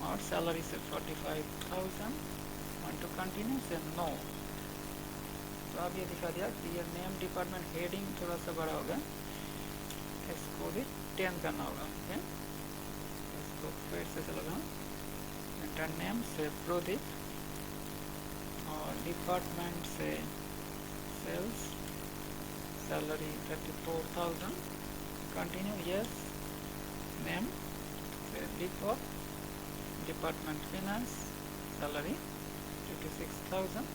और सैलरी से 45,000, want to continue say no. तो अब ये दिखा दिया कि ये नेम डिपार्टमेंट हेडिंग थोड़ा सा बड़ा होगा, इसको भी 10 करना होगा। ओके, इसको फिर से चला रहा हूँ, एंटर नेम से प्रोदीप और डिपार्टमेंट से sales, salary 34,000, continue yes, name से Deepak, department finance, salary 56,000,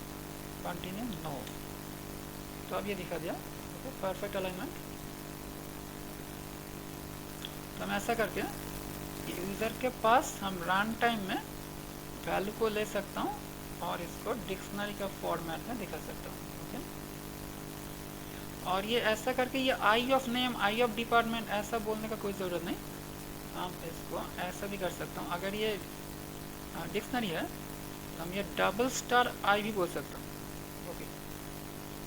continue no. तो अब ये दिखा दिया परफेक्ट अलाइनमेंट। तो हम ऐसा करके यूज़र के पास हम रन टाइम में वैल्यू को ले सकता हूँ और इसको डिक्शनरी का फॉर्मेट में दिखा सकता हूँ। ओके, और ये ऐसा करके ये I of name, I of department ऐसा बोलने का कोई ज़रूरत नहीं, हम इसको ऐसा भी कर सकता हूँ। अगर ये डिक्शनरी है तो हम ये डबल स्टार आई भी बोल सकता हूँ। ओके,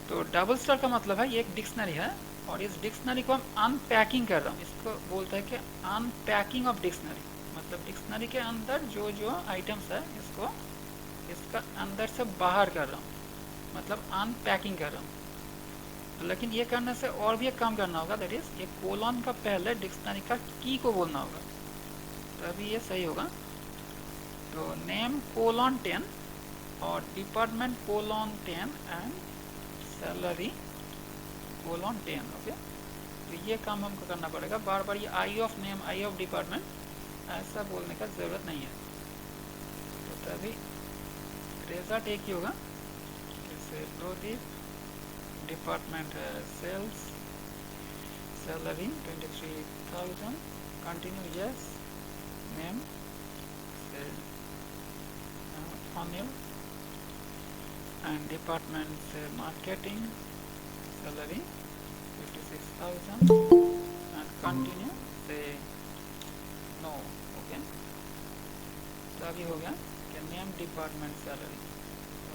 तो डबल स्टार का मतलब है ये एक डिक्शनरी है और इस डिक्शनरी को हम अनपैकिंग कर रहा हूँ, इसको बोलते हैं कि अनपैकिंग ऑफ डिक्शनरी, मतलब डिक्शनरी के अंदर जो जो आइटम्स है इसको इसका अंदर से बाहर कर रहा हूँ, मतलब अनपैकिंग कर रहा हूँ। लेकिन ये करने से और भी एक काम करना होगा, दैट इज ये कोलन का पहले डिक्शनरी का की को बोलना होगा, तो अभी ये सही होगा। तो नेम कोलन 10 और department colon 10 and salary colon 10। Okay, तो ये काम हमको करना पड़ेगा, बार बार ये I of name, I of department ऐसा बोलने का ज़रूरत नहीं है। तो तभी रिजल्ट एक ही होगा, जैसे प्रोदीप, डिपार्टमेंट है sales, salary 23,000, continue yes, name say Anil and department say marketing, salary 56,000 and continue say no. Okay, तो अभी हो गया कि नेम डिपार्टमेंट सैलरी।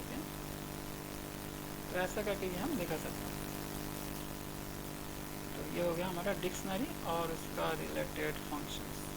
ओके, तो ऐसा करके भी हम दिखा सकते हैं। तो ये हो गया हमारा डिक्शनरी और उसका रिलेटेड फंक्शंस।